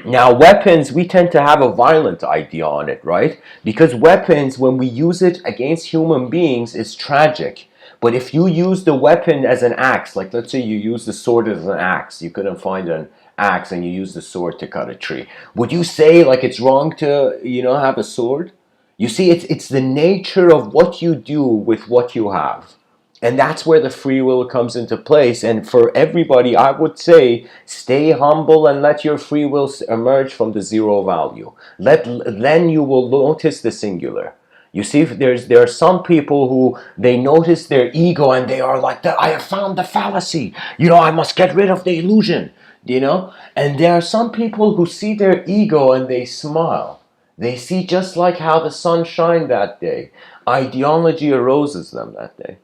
Now, weapons, we tend to have a violent idea on it, right? Because weapons, when we use it against human beings, is tragic. But if you use the weapon as an axe, like let's say you use the sword as an axe, you couldn't find an axe and you use the sword to cut a tree. Would you say like it's wrong to, have a sword? You see, it's the nature of what you do with what you have. And that's where the free will comes into place. And for everybody, I would say, stay humble and let your free will emerge from the zero value. Then you will notice the singular. You see, there are some people who they notice their ego and they are like, I have found the fallacy. I must get rid of the illusion. And there are some people who see their ego and they smile. They see just like how the sun shined that day. Ideology arouses them that day.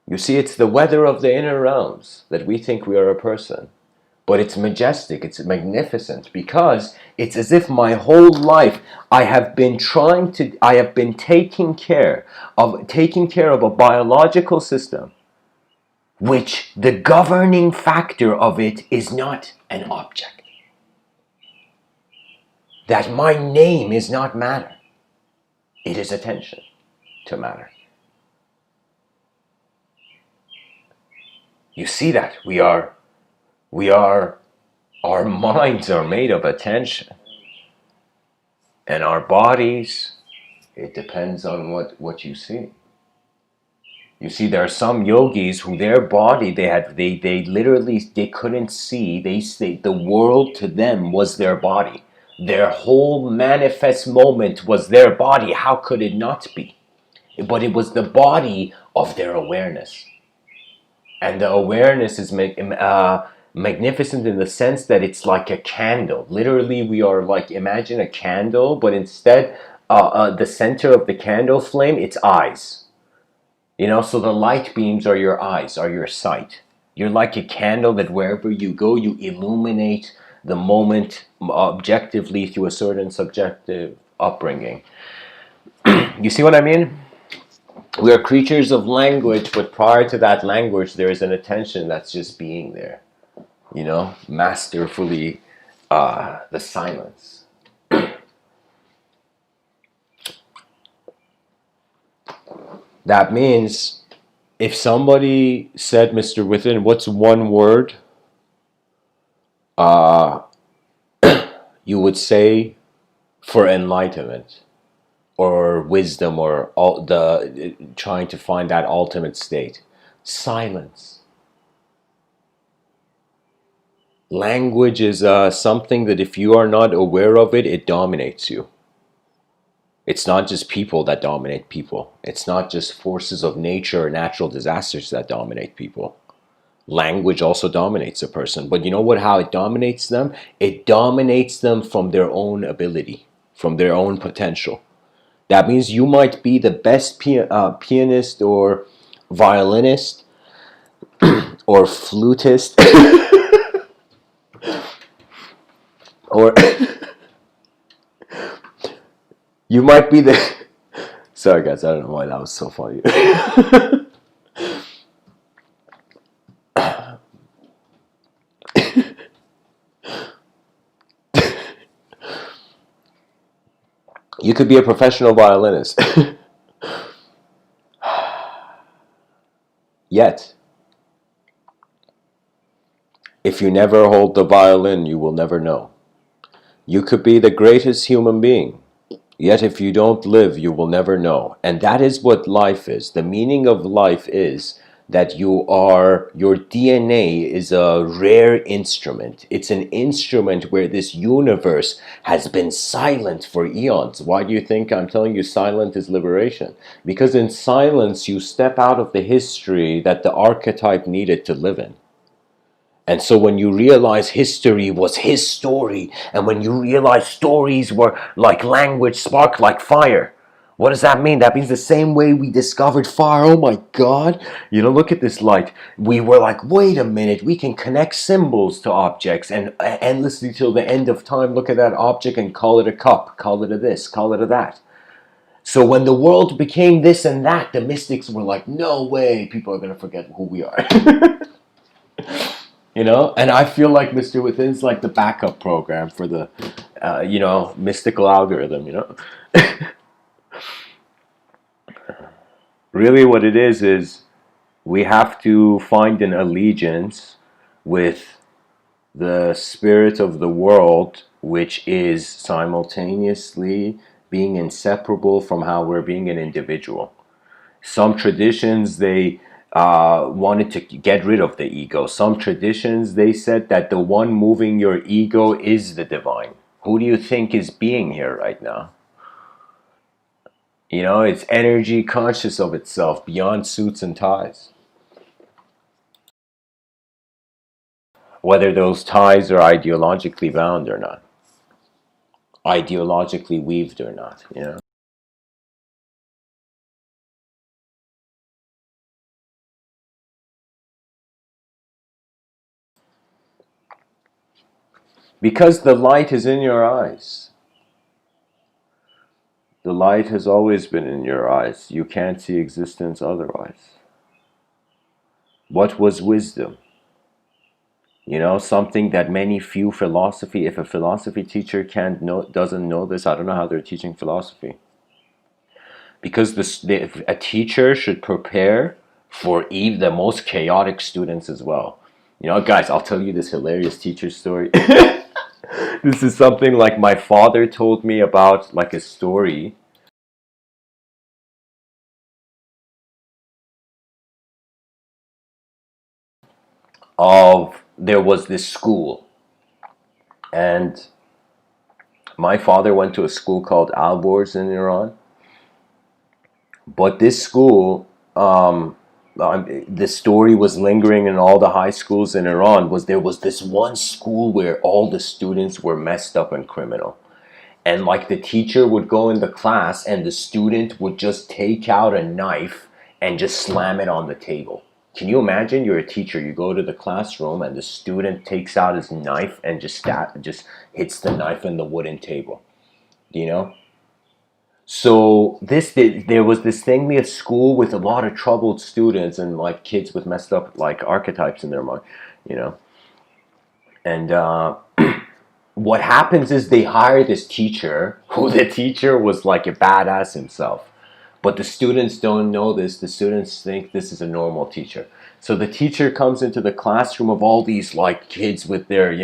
You see, it's the weather of the inner realms that we think we are a person. But it's majestic, it's magnificent, because it's as if my whole life I have been taking care of a biological system, which the governing factor of it is not an object. That my name is not matter. It is attention to matter. You see that our minds are made of attention, and our bodies, it depends on what you see. You see, there are some yogis who their body they literally couldn't see. They say the world to them was their body. Their whole manifest moment was their body. How could it not be? But it was the body of their awareness. And the awareness is magnificent in the sense that it's like a candle. Literally, we are like, imagine a candle, but instead, the center of the candle flame, it's eyes. So the light beams are your eyes, are your sight. You're like a candle that wherever you go, you illuminate the moment objectively through a certain subjective upbringing. You see what I mean? We are creatures of language, but prior to that language, there is an attention that's just being there. Masterfully, the silence. That means if somebody said, Mr. Within, what's one word you would say for enlightenment or wisdom or trying to find that ultimate state? Silence. Language is something that if you are not aware of it, it dominates you. It's not just people that dominate people. It's not just forces of nature or natural disasters that dominate people. Language also dominates a person. But you know what? How it dominates them? It dominates them from their own ability, from their own potential. That means you might be the best pianist or violinist or flutist or you might be the sorry guys, I don't know why that was so funny. You could be a professional violinist. Yet, if you never hold the violin, you will never know. You could be the greatest human being. Yet if you don't live, you will never know. And that is what life is. The meaning of life is that your DNA is a rare instrument. It's an instrument where this universe has been silent for eons. Why do you think I'm telling you silent is liberation? Because in silence, you step out of the history that the archetype needed to live in. And so when you realize history was his story, and when you realize stories were like language, spark like fire, what does that mean? That means the same way we discovered fire. Oh my God. Look at this light. We were like, wait a minute, we can connect symbols to objects and endlessly till the end of time look at that object and call it a cup, call it a this, call it a that. So when the world became this and that, the mystics were like, no way, people are going to forget who we are. And I feel like Mr.Within's like the backup program for the, mystical algorithm. Really what it is we have to find an allegiance with the spirit of the world, which is simultaneously being inseparable from how we're being an individual. Some traditions, they wanted to get rid of the ego. Some traditions, they said that the one moving your ego is the divine. Who do you think is being here right now? It's energy conscious of itself beyond suits and ties. Whether those ties are ideologically bound or not, ideologically weaved or not. Because the light is in your eyes. The light has always been in your eyes. You can't see existence otherwise. What was wisdom? Something that if a philosophy teacher doesn't know this, I don't know how they're teaching philosophy. Because a teacher should prepare for even the most chaotic students as well. Guys, I'll tell you this hilarious teacher story. This is something like my father told me about, like a story of there was this school, and my father went to a school called Alborz in Iran. But this school, the story was lingering in all the high schools in Iran, was there was this one school where all the students were messed up and criminal. And like the teacher would go in the class and the student would just take out a knife and just slam it on the table. Can you imagine? You're a teacher, you go to the classroom and the student takes out his knife and just hits the knife in the wooden table. Do you know? So there was this thing at school with a lot of troubled students and like kids with messed up like archetypes in their mind, you know. And what happens is they hire this teacher, who the teacher was like a badass himself. But the students don't know this. The students think this is a normal teacher. So the teacher comes into the classroom of all these like kids with their,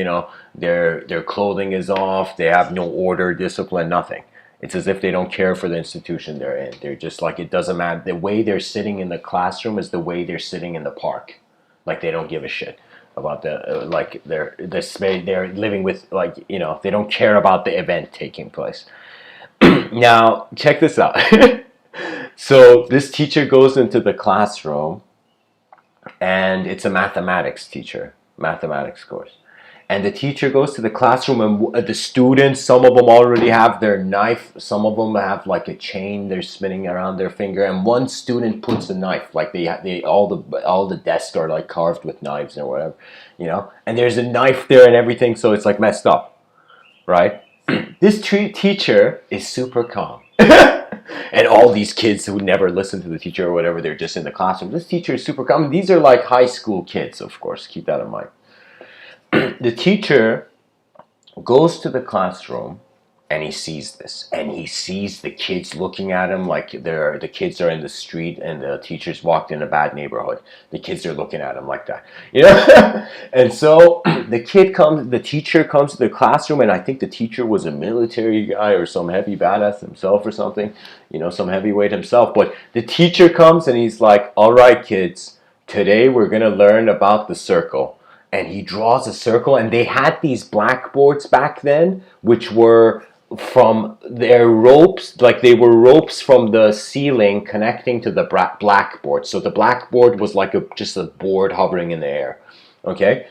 their clothing is off. They have no order, discipline, nothing. It's as if they don't care for the institution they're in. They're just like, it doesn't matter. The way they're sitting in the classroom is the way they're sitting in the park. Like they don't give a shit about the space they're living with. Like, they don't care about the event taking place. Now, check this out. So this teacher goes into the classroom, and it's a mathematics teacher, mathematics course. And the teacher goes to the classroom, and the students, some of them already have their knife, some of them have like a chain they're spinning around their finger, and one student puts a knife, like they all the desks are like carved with knives or whatever, you know, and there's a knife there and everything, so it's like messed up, right? This teacher is super calm. And all these kids who never listen to the teacher or whatever, they're just in the classroom. This teacher is super calm. These are like high school kids, of course. Keep that in mind. The teacher goes to the classroom, and he sees this, and he sees the kids looking at him like the kids are in the street and the teacher's walked in a bad neighborhood. The kids are looking at him like that, you know. And so the teacher comes to the classroom, and I think the teacher was a military guy or some heavy badass himself or something, you know, some heavyweight himself. But the teacher comes and he's like, "All right, kids, today we're gonna learn about the circle." And he draws a circle, and they had these blackboards back then, which were from their ropes, like they were ropes from the ceiling connecting to the blackboard. So the blackboard was like just a board hovering in the air. Okay?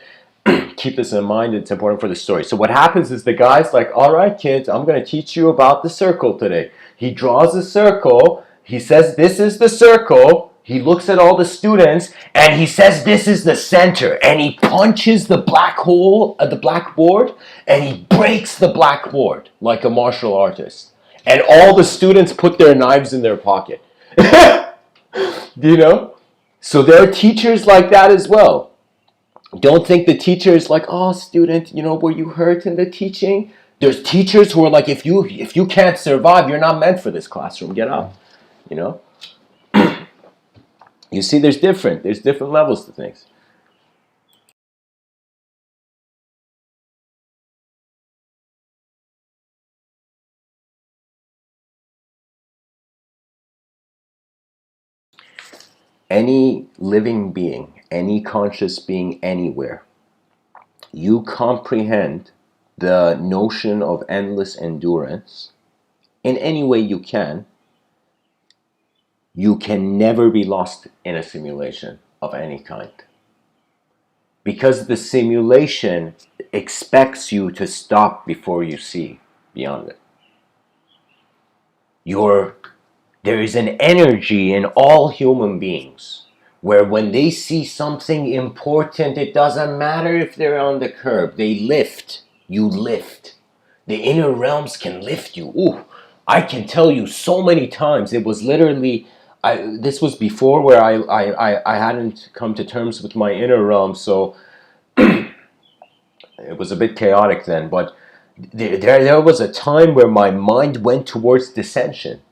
Keep this in mind, it's important for the story. So what happens is the guy's like, "All right, kids, I'm going to teach you about the circle today." He draws a circle, he says, "This is the circle." He looks at all the students and he says, "This is the center." And he punches the black hole at the blackboard, and he breaks the blackboard like a martial artist. And all the students put their knives in their pocket. Do you know? So there are teachers like that as well. Don't think the teacher is like, "Oh, student, you know, were you hurt in the teaching?" There's teachers who are like, if you can't survive, you're not meant for this classroom. Get out. You know? You see, there's different levels to things. Any living being, any conscious being anywhere, you comprehend the notion of endless endurance in any way you can never be lost in a simulation of any kind. Because the simulation expects you to stop before you see beyond it. There is an energy in all human beings where when they see something important, it doesn't matter if they're on the curb, they lift. You lift. The inner realms can lift you. Ooh, I can tell you so many times. It was literally, this was before where I hadn't come to terms with my inner realm, so it was a bit chaotic then, but there was a time where my mind went towards dissension.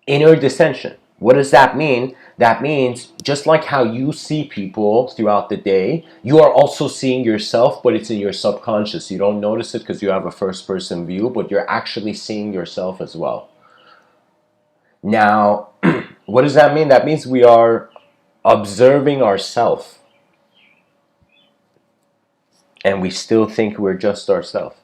Inner dissension. What does that mean? That means just like how you see people throughout the day, you are also seeing yourself, but it's in your subconscious. You don't notice it because you have a first person view, but you're actually seeing yourself as well. Now, what does that mean? That means we are observing ourselves, and we still think we're just ourselves.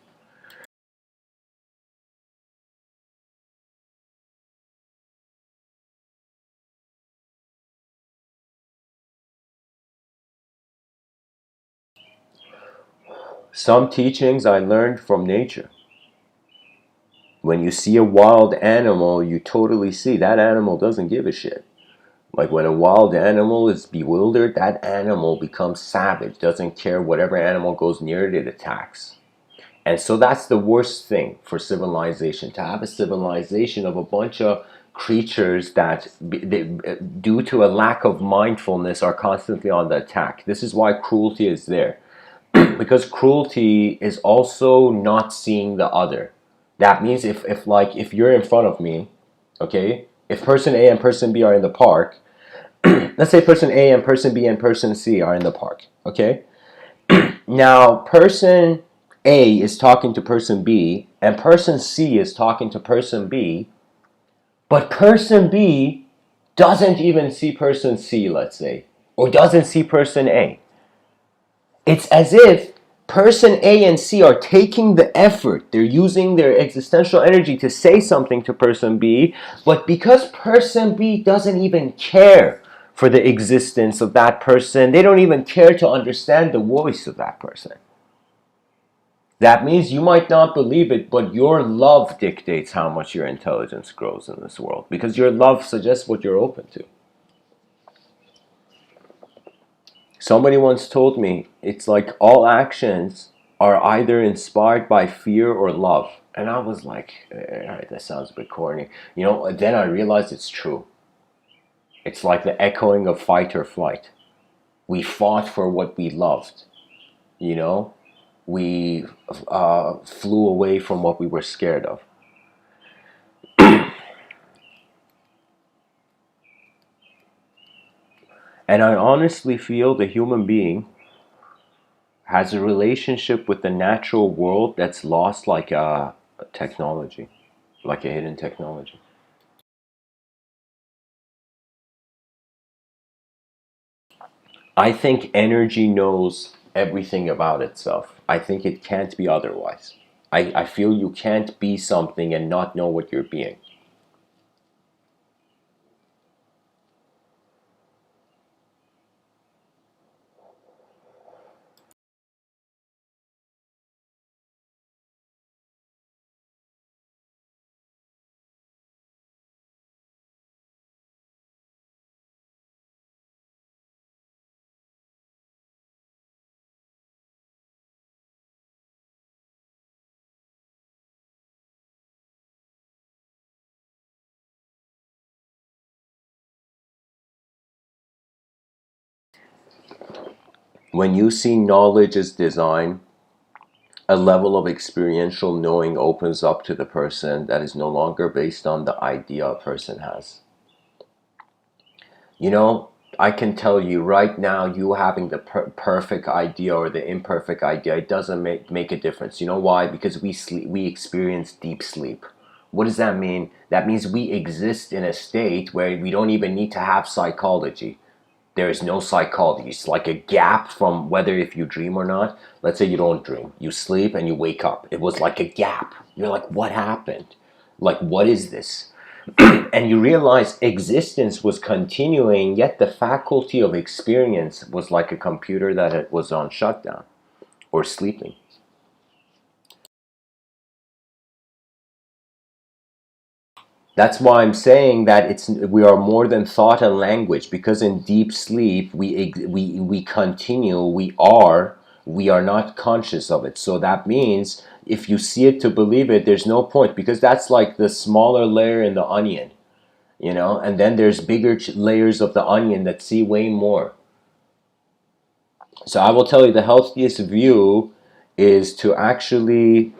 Some teachings I learned from nature. When you see a wild animal, you totally see that animal doesn't give a shit. Like when a wild animal is bewildered, that animal becomes savage, doesn't care. Whatever animal goes near it, it attacks. And so that's the worst thing for civilization, to have a civilization of a bunch of creatures that, due to a lack of mindfulness, are constantly on the attack. This is why cruelty is there. Because cruelty is also not seeing the other. That means if you're in front of me, okay, if person A and person B are in the park, let's say person A and person B and person C are in the park, okay? Now, person A is talking to person B, and person C is talking to person B, but person B doesn't even see person C, let's say, or doesn't see person A. It's as if Person A and C are taking the effort. They're using their existential energy to say something to person B, but because person B doesn't even care for the existence of that person, they don't even care to understand the voice of that person. That means you might not believe it, but your love dictates how much your intelligence grows in this world, because your love suggests what you're open to. Somebody once told me, it's like all actions are either inspired by fear or love. And I was like, that sounds a bit corny. You know, then I realized it's true. It's like the echoing of fight or flight. We fought for what we loved. You know, we flew away from what we were scared of. And I honestly feel the human being has a relationship with the natural world that's lost like a technology, like a hidden technology. I think energy knows everything about itself. I think it can't be otherwise. I feel you can't be something and not know what you're being. When you see knowledge as design, a level of experiential knowing opens up to the person that is no longer based on the idea a person has. You know, I can tell you right now, you having the perfect idea or the imperfect idea, it doesn't make a difference. You know why? Because we experience deep sleep. What does that mean? That means we exist in a state where we don't even need to have psychology. There is no psychology. It's like a gap from whether if you dream or not. Let's say you don't dream. You sleep and you wake up. It was like a gap. You're like, what happened? Like, what is this? And you realize existence was continuing, yet the faculty of experience was like a computer that was on shutdown or sleeping. That's why I'm saying that we are more than thought and language, because in deep sleep we continue, we are not conscious of it. So that means if you see it to believe it, there's no point, because that's like the smaller layer in the onion, you know, and then there's bigger layers of the onion that see way more. So I will tell you, the healthiest view is to actually,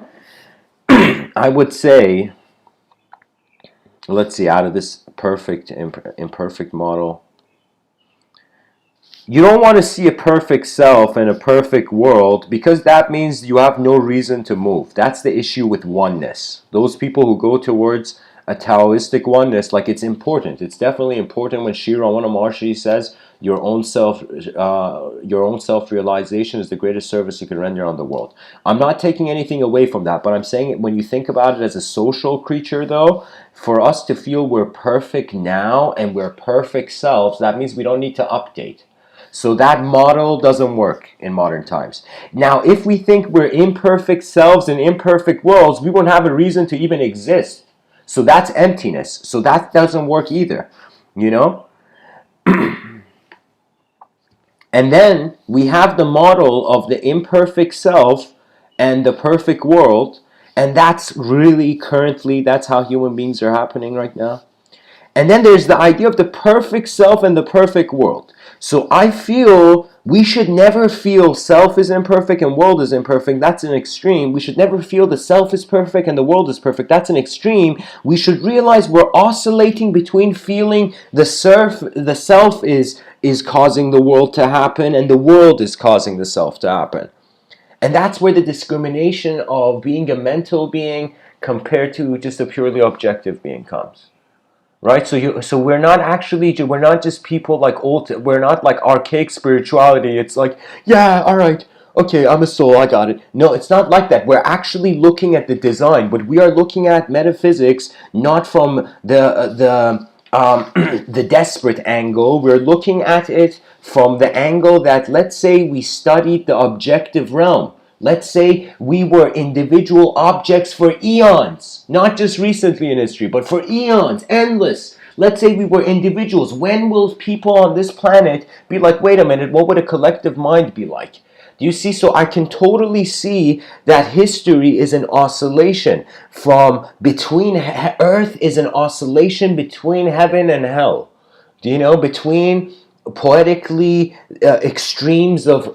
I would say, let's see, out of this perfect imperfect model, you don't want to see a perfect self and a perfect world, because that means you have no reason to move. That's the issue with oneness. Those people who go towards a Taoistic oneness, like, it's important. It's definitely important when Shira, one of Maharshi, says your own self-realization is the greatest service you can render on the world. I'm not taking anything away from that, but I'm saying when you think about it as a social creature, though, for us to feel we're perfect now and we're perfect selves, that means we don't need to update. So that model doesn't work in modern times. Now, if we think we're imperfect selves in imperfect worlds, we won't have a reason to even exist. So that's emptiness. So that doesn't work either, you know? And then we have the model of the imperfect self and the perfect world, and that's really currently, that's how human beings are happening right now. And then there's the idea of the perfect self and the perfect world. So I feel we should never feel self is imperfect and world is imperfect. That's an extreme. We should never feel the self is perfect and the world is perfect. That's an extreme. We should realize we're oscillating between feeling the self is causing the world to happen and the world is causing the self to happen. And that's where the discrimination of being a mental being compared to just a purely objective being comes. Right, so we're not actually, we're not just people like we're not like archaic spirituality. It's like, yeah, all right, okay, I'm a soul, I got it. No, it's not like that. We're actually looking at the design, but we are looking at metaphysics not from the desperate angle. We're looking at it from the angle that, let's say we studied the objective realm. Let's say we were individual objects for eons, not just recently in history, but for eons, endless. Let's say we were individuals. When will people on this planet be like, wait a minute, what would a collective mind be like? Do you see? So I can totally see that history is an oscillation from between Earth is an oscillation between heaven and hell. Do you know? Between poetically extremes of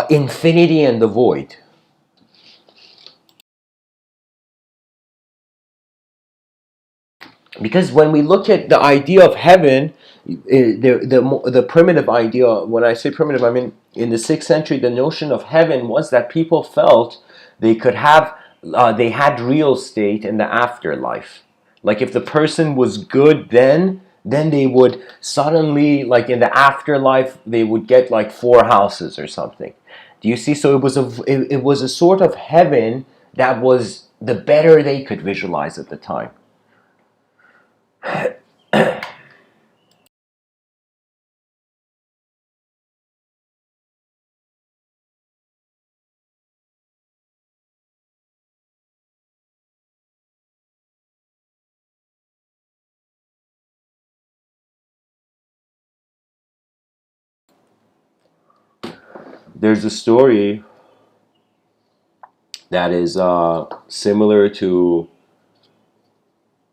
infinity and the void. Because when we look at the idea of heaven, the primitive idea, when I say primitive, I mean in the 6th century, the notion of heaven was that people felt they could have, they had real estate in the afterlife. Like if the person was good then they would suddenly, like in the afterlife, they would get like 4 houses or something. Do you see? So it was a sort of heaven that was the better they could visualize at the time. There's a story that is similar to,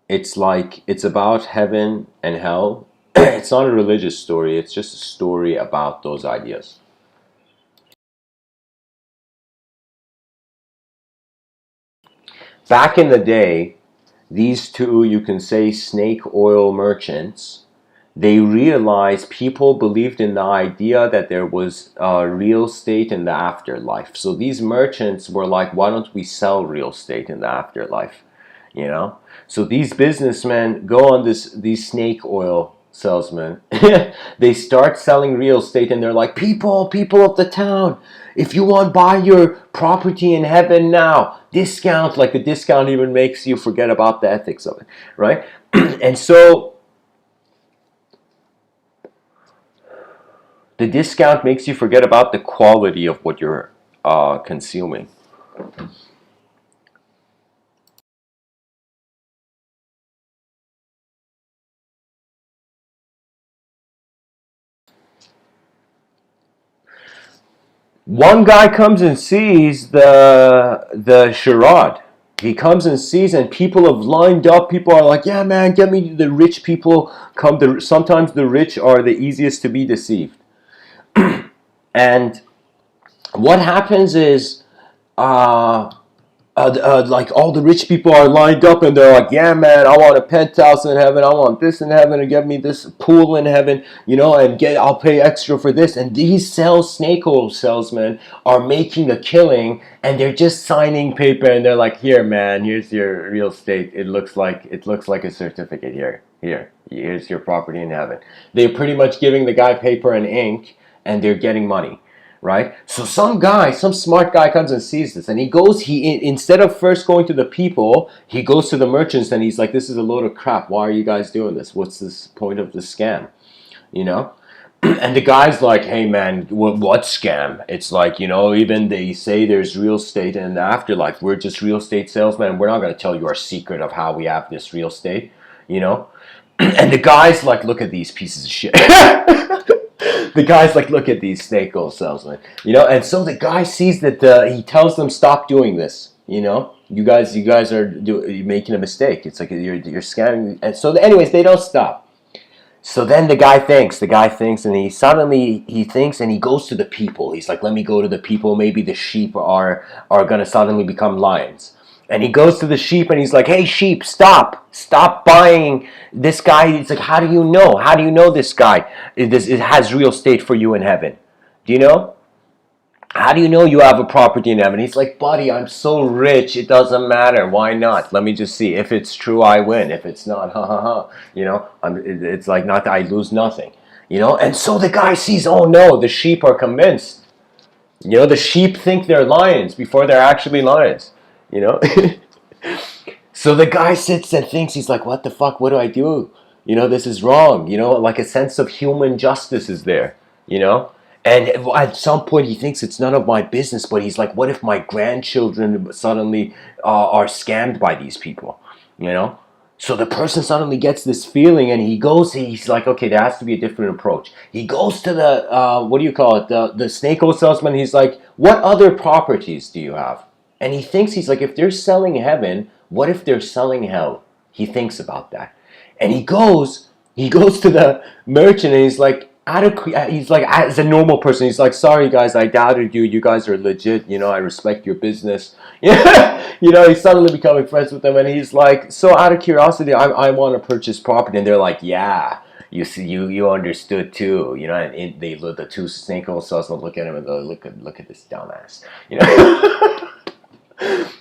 it's like it's about heaven and hell. It's not a religious story, it's just a story about those ideas. Back in the day, these two, you can say, snake oil merchants, they realized people believed in the idea that there was real estate in the afterlife. So these merchants were like, why don't we sell real estate in the afterlife? You know? So these businessmen go on these snake oil salesmen. They start selling real estate and they're like, people of the town, if you want, buy your property in heaven now. Discount, like the discount even makes you forget about the ethics of it, right? And so the discount makes you forget about the quality of what you're consuming. One guy comes and sees the charade. He comes and sees, and people have lined up. People are like, "Yeah, man, get me." The rich people come. Sometimes the rich are the easiest to be deceived. And what happens is, like all the rich people are lined up and they're like, yeah, man, I want a penthouse in heaven, I want this in heaven, and get me this pool in heaven, and I'll pay extra for this. And these snake oil salesmen are making a killing, and they're just signing paper, and they're like, here, man, here's your real estate. It looks like a certificate here. Here's your property in heaven. They're pretty much giving the guy paper and ink, and they're getting money. Right? So some smart guy comes and sees this, and instead of first going to the people, he goes to the merchants, and he's like, this is a load of crap. Why are you guys doing this? What's this point of the scam? You know? And the guy's like, hey man, what scam? It's like, even they say there's real estate in the afterlife. We're just real estate salesmen. We're not going to tell you our secret of how we have this real estate, And the guy's like, look at these pieces of shit. The guy's like, look at these snake oil salesmen, and so the guy sees that he tells them, stop doing this, you guys are you're making a mistake. It's like you're scamming. And so anyways, they don't stop. So then the guy thinks, and he thinks, and he goes to the people. He's like, let me go to the people. Maybe the sheep are gonna suddenly become lions. And he goes to the sheep and he's like, hey sheep, stop buying this guy. It's like, how do you know? How do you know this guy? It has real estate for you in heaven. Do you know? How do you know you have a property in heaven? He's like, buddy, I'm so rich, it doesn't matter. Why not? Let me just see. If it's true, I win. If it's not, ha ha ha. It's like, not, I lose nothing. You know, and so the guy sees, oh no, the sheep are convinced. You know, the sheep think they're lions before they're actually lions. You know? So the guy sits and thinks, he's like, what the fuck, what do I do? You know, this is wrong. You know, like a sense of human justice is there, you know? And at some point he thinks it's none of my business, but he's like, what if my grandchildren suddenly are scammed by these people, you know? So the person suddenly gets this feeling and he goes, he's like, okay, there has to be a different approach. He goes to the, what do you call it, the snake oil salesman. He's like, what other properties do you have? And he thinks, he's like, if they're selling heaven, what if they're selling hell? He thinks about that. And he goes to the merchant and he's like, as a normal person, he's like, sorry guys, I doubted you. You guys are legit. You know, I respect your business. You know, he's suddenly becoming friends with them. And he's like, so out of curiosity, I want to purchase property. And they're like, yeah, you see, you understood too. You know, and the two snake oil salesmen look at him and go, look at this dumbass. You know.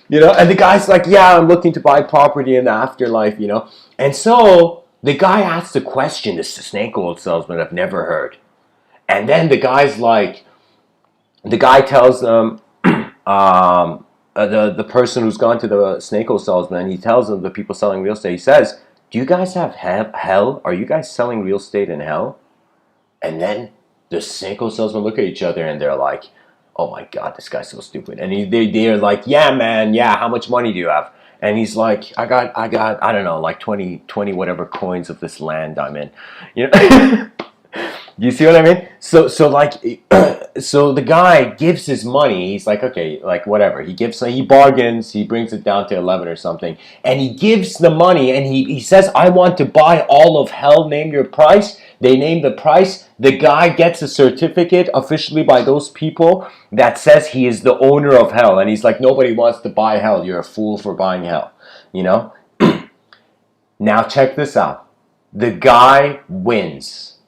You know, and the guy's like, yeah, I'm looking to buy property in the afterlife, you know. And so the guy asks a question, this snake oil salesman I've never heard. And then the guy's like, the guy tells them, the person who's gone to the snake oil salesman, he tells them, the people selling real estate, he says, do you guys have hell? Are you guys selling real estate in hell? And then the snake oil salesmen look at each other and they're like, oh my God, this guy's so stupid. And they're like, yeah, man, yeah, how much money do you have? And he's like, I got, I don't know, like 20 whatever coins of this land I'm in. You know? You see what I mean? So the guy gives his money. He's like, okay, like whatever. He bargains. He brings it down to 11 or something, and he gives the money. And he says, I want to buy all of hell. Name your price. They name the price. The guy gets a certificate officially by those people that says he is the owner of hell. And he's like, nobody wants to buy hell. You're a fool for buying hell. You know. Now check this out. The guy wins.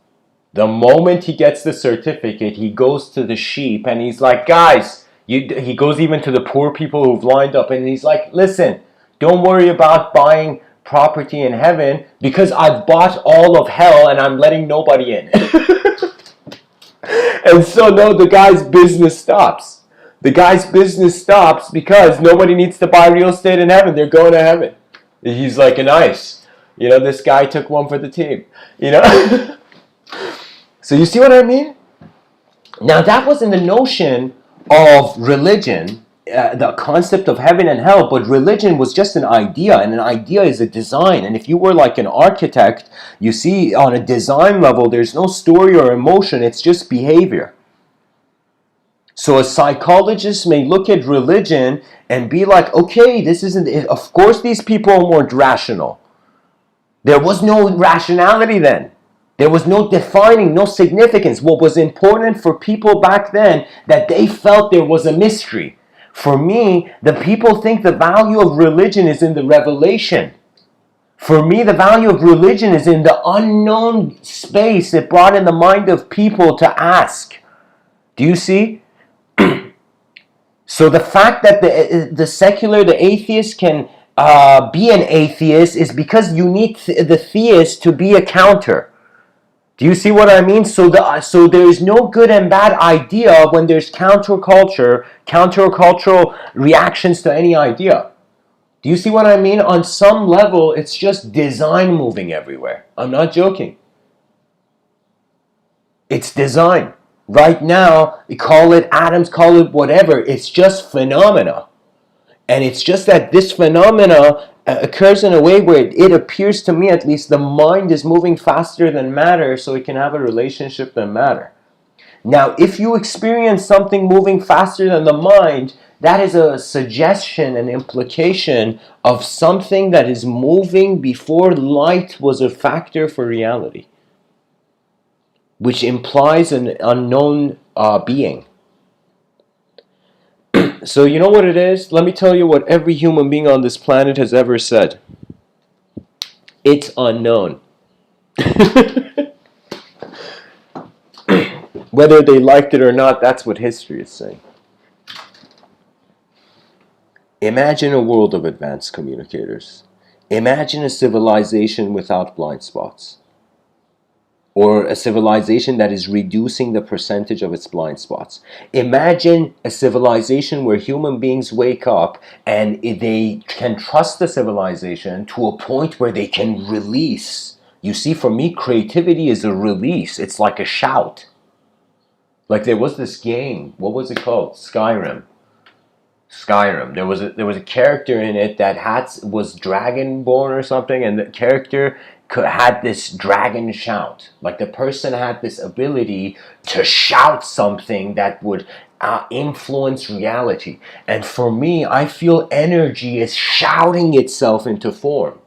The moment he gets the certificate, he goes to the sheep and he's like, guys, he goes even to the poor people who've lined up and he's like, listen, don't worry about buying property in heaven because I've bought all of hell and I'm letting nobody in. And so, no, the guy's business stops. The guy's business stops because nobody needs to buy real estate in heaven. They're going to heaven. He's like, nice. You know, this guy took one for the team. You know? So you see what I mean? Now that was in the notion of religion, the concept of heaven and hell, but religion was just an idea, and an idea is a design. And if you were like an architect, you see on a design level, there's no story or emotion, it's just behavior. So a psychologist may look at religion and be like, okay, this isn't, of course these people weren't rational. There was no rationality then. There was no defining, no significance. What was important for people back then, that they felt there was a mystery. For me, the people think the value of religion is in the revelation. For me, the value of religion is in the unknown space it brought in the mind of people to ask. Do you see? So the fact that the secular, the atheist can be an atheist is because you need the theist to be a counter. Do you see what I mean? So there is no good and bad idea when there's countercultural reactions to any idea. Do you see what I mean? On some level, it's just design moving everywhere. I'm not joking. It's design. Right now, call it atoms, call it whatever. It's just phenomena. And it's just that this phenomena occurs in a way where it appears to me, at least, the mind is moving faster than matter, so it can have a relationship than matter. Now, if you experience something moving faster than the mind, that is a suggestion, an implication of something that is moving before light was a factor for reality, which implies an unknown being. So you know what it is? Let me tell you what every human being on this planet has ever said. It's unknown. Whether they liked it or not, that's what history is saying. Imagine a world of advanced communicators. Imagine a civilization without blind spots. or a civilization that is reducing the percentage of its blind spots. Imagine a civilization where human beings wake up and they can trust the civilization to a point where they can release. You see, for me, creativity is a release. It's like a shout. Like there was this game, what was it called? Skyrim. There was a character in it that was dragonborn or something, and the character had this dragon shout. Like the person had this ability to shout something that would influence reality. And for me, I feel energy is shouting itself into form.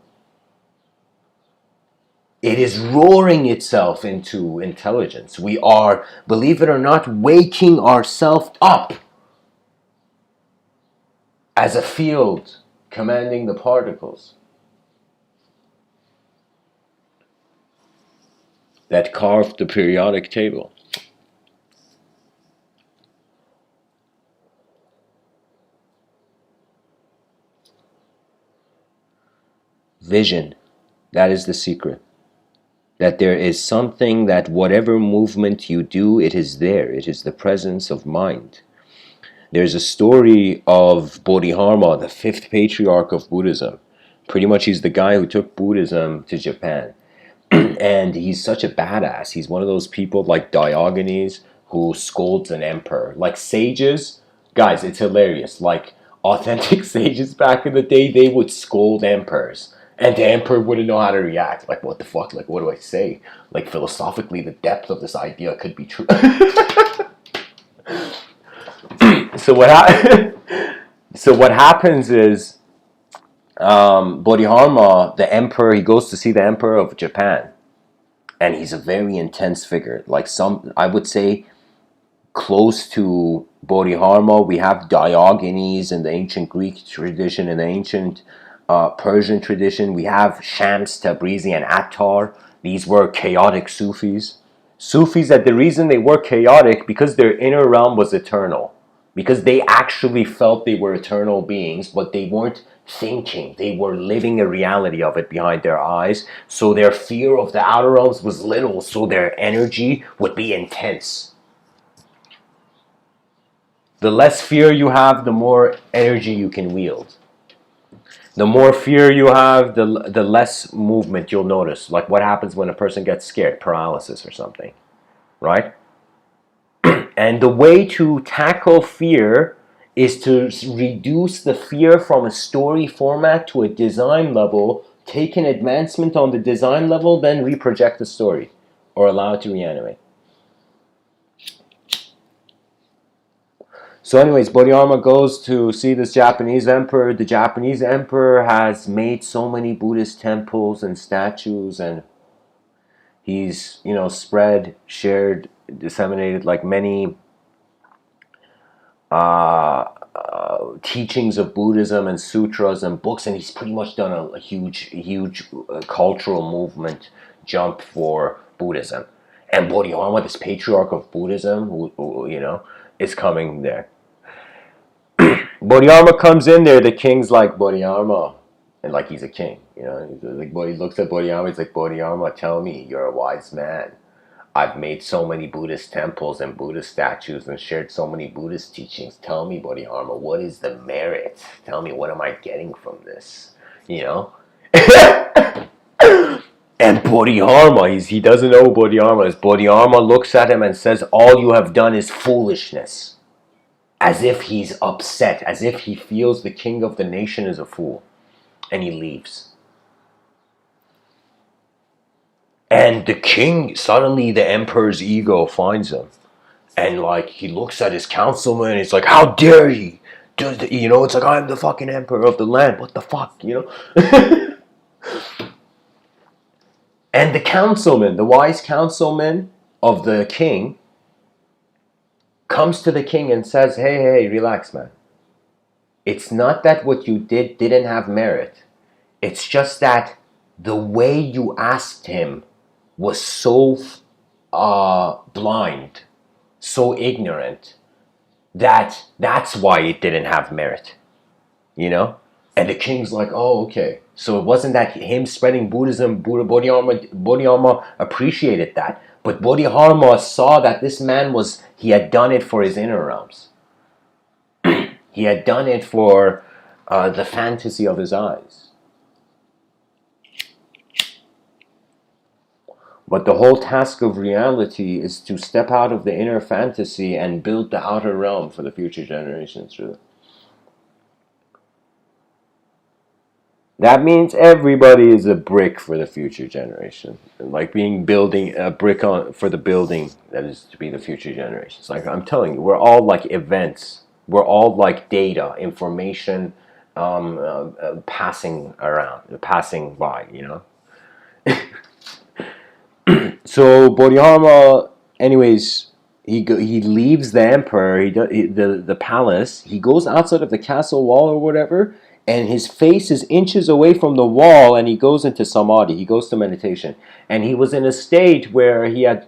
It is roaring itself into intelligence. We are, believe it or not, waking ourselves up as a field commanding the particles that carved the periodic table. Vision, that is the secret. That there is something that whatever movement you do, it is there. It is the presence of mind. There's a story of Bodhidharma, the fifth patriarch of Buddhism. Pretty much he's the guy who took Buddhism to Japan. And he's such a badass. He's one of those people like Diogenes who scolds an emperor. Like sages, guys, it's hilarious. Like authentic sages back in the day, they would scold emperors. And the emperor wouldn't know how to react. Like, what the fuck? Like, what do I say? Like, philosophically, the depth of this idea could be true. So what happens is Bodhidharma, the emperor, he goes to see the emperor of Japan, and he's a very intense figure. Like I would say, close to Bodhidharma, we have Diogenes in the ancient Greek tradition, in the ancient Persian tradition. We have Shams, Tabrizi, and Attar. These were chaotic Sufis. Sufis that the reason they were chaotic because their inner realm was eternal. Because they actually felt they were eternal beings, but they weren't thinking. They were living a reality of it behind their eyes. So their fear of the outer realms was little, so their energy would be intense. The less fear you have, the more energy you can wield. The more fear you have, the less movement you'll notice. Like what happens when a person gets scared, paralysis or something, right? And the way to tackle fear is to reduce the fear from a story format to a design level, take an advancement on the design level, then reproject the story or allow it to reanimate. So anyways, Bodhidharma goes to see this Japanese emperor. The Japanese emperor has made so many Buddhist temples and statues, and he's, spread, shared, disseminated like many teachings of Buddhism and sutras and books, and he's pretty much done a huge cultural movement jump for Buddhism. And Bodhidharma, this patriarch of Buddhism, who is coming there. Bodhidharma comes in there, the king's like, Bodhidharma, and like he's a king, like he looks at Bodhidharma, he's like, Bodhidharma, tell me, you're a wise man. I've made so many Buddhist temples and Buddhist statues and shared so many Buddhist teachings. Tell me, Bodhidharma, what is the merit? Tell me, what am I getting from this? And Bodhidharma, he doesn't know who Bodhidharma is. Bodhidharma looks at him and says, all you have done is foolishness. As if he's upset, as if he feels the king of the nation is a fool. And he leaves. And the king, suddenly the emperor's ego finds him. And like, he looks at his councilman, and he's like, how dare he? It's like, I'm the fucking emperor of the land. What the fuck, And the councilman, the wise councilman of the king, comes to the king and says, hey, relax, man. It's not that what you didn't have merit. It's just that the way you asked him was so blind, so ignorant, that's why it didn't have merit. And the king's like, oh, okay. So it wasn't that him spreading Buddhism, Bodhidharma appreciated that. But Bodhidharma saw that this man he had done it for his inner realms. He had done it for the fantasy of his eyes. But the whole task of reality is to step out of the inner fantasy and build the outer realm for the future generations, really. That means everybody is a brick for the future generation. Like building a brick for the building that is to be the future generations. Like I'm telling you, we're all like events. We're all like data, information, passing around, passing by, you know. So Bodhidharma, anyways, he leaves the emperor, the palace. He goes outside of the castle wall or whatever, and his face is inches away from the wall, and he goes into samadhi. He goes to meditation, and he was in a state where he had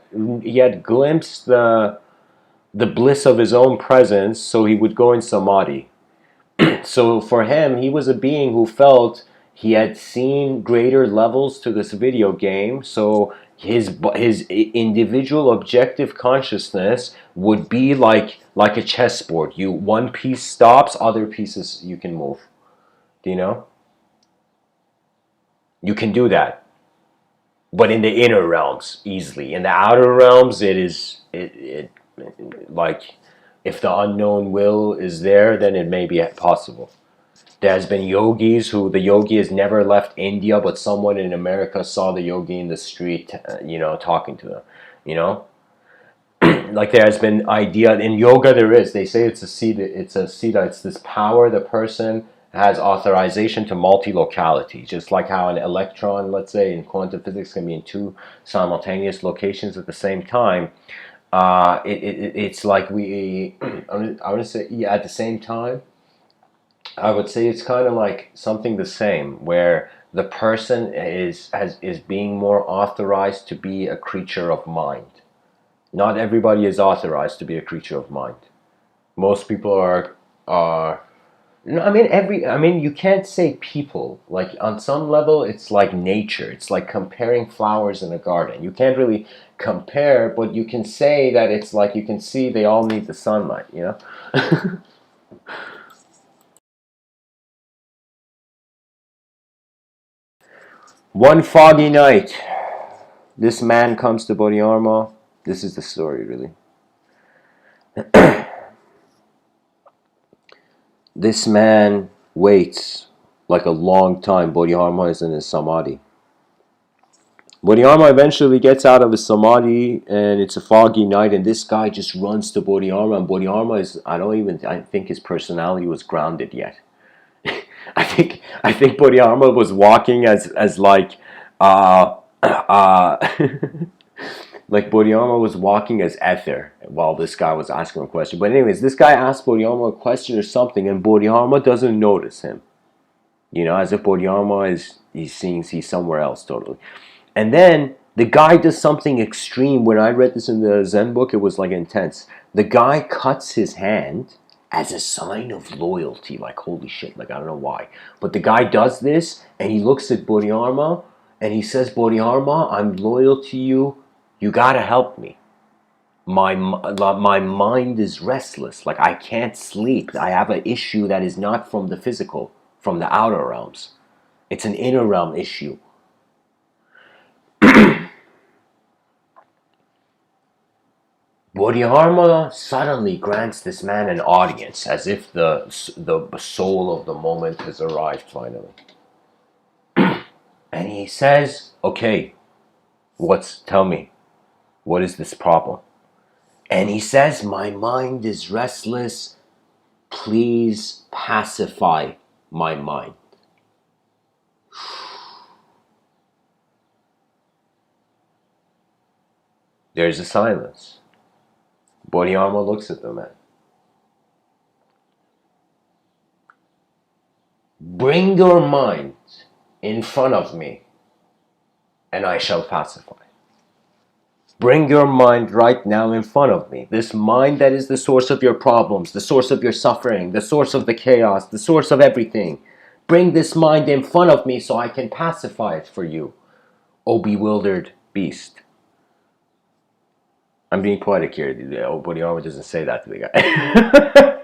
glimpsed the bliss of his own presence. So he would go in samadhi. So for him, he was a being who felt he had seen greater levels to this video game. So his individual objective consciousness would be like a chessboard. One piece stops, other pieces you can move. Do you know? You can do that, but in the inner realms easily. In the outer realms, it like if the unknown will is there, then it may be possible. There's been yogis who the yogi has never left India, but someone in America saw the yogi in the street, talking to them, you know. Like there has been idea in yoga. They say it's a siddha. It's this power the person has authorization to multi-locality, just like how an electron, let's say in quantum physics, can be in two simultaneous locations at the same time. It's like I would say, yeah, at the same time. I would say it's kind of like something the same, where the person is being more authorized to be a creature of mind. Not everybody is authorized to be a creature of mind. Most people are. No, I mean, you can't say people. Like on some level, it's like nature. It's like comparing flowers in a garden. You can't really compare, but you can say that it's like you can see they all need the sunlight. You know. One foggy night, this man comes to Bodhidharma. This is the story, really. This man waits like a long time. Bodhidharma is in his samadhi. Bodhidharma eventually gets out of his samadhi, and it's a foggy night, and this guy just runs to Bodhidharma, and Bodhidharma I think his personality was grounded yet. I think Bodhidharma was walking as like like Bodhidharma was walking as ether while this guy was asking a question. But anyways, this guy asked Bodhidharma a question or something, and Bodhidharma doesn't notice him. You know, as if Bodhidharma he's somewhere else totally. And then the guy does something extreme. When I read this in the Zen book, it was like intense. The guy cuts his hand as a sign of loyalty. Like, holy shit, like, I don't know why. But the guy does this, and he looks at Bodhidharma, and he says, Bodhidharma, I'm loyal to you. You gotta help me. My mind is restless. Like, I can't sleep. I have an issue that is not from the physical, from the outer realms. It's an inner realm issue. Bodhidharma suddenly grants this man an audience, as if the soul of the moment has arrived finally. And he says, okay, tell me, what is this problem? And he says, my mind is restless, please pacify my mind. There's a silence. Bodhidharma looks at the man. Bring your mind in front of me, and I shall pacify. Bring your mind right now in front of me. This mind that is the source of your problems, the source of your suffering, the source of the chaos, the source of everything. Bring this mind in front of me so I can pacify it for you, O bewildered beast. I'm being poetic here. Bodhidharma doesn't say that to the guy.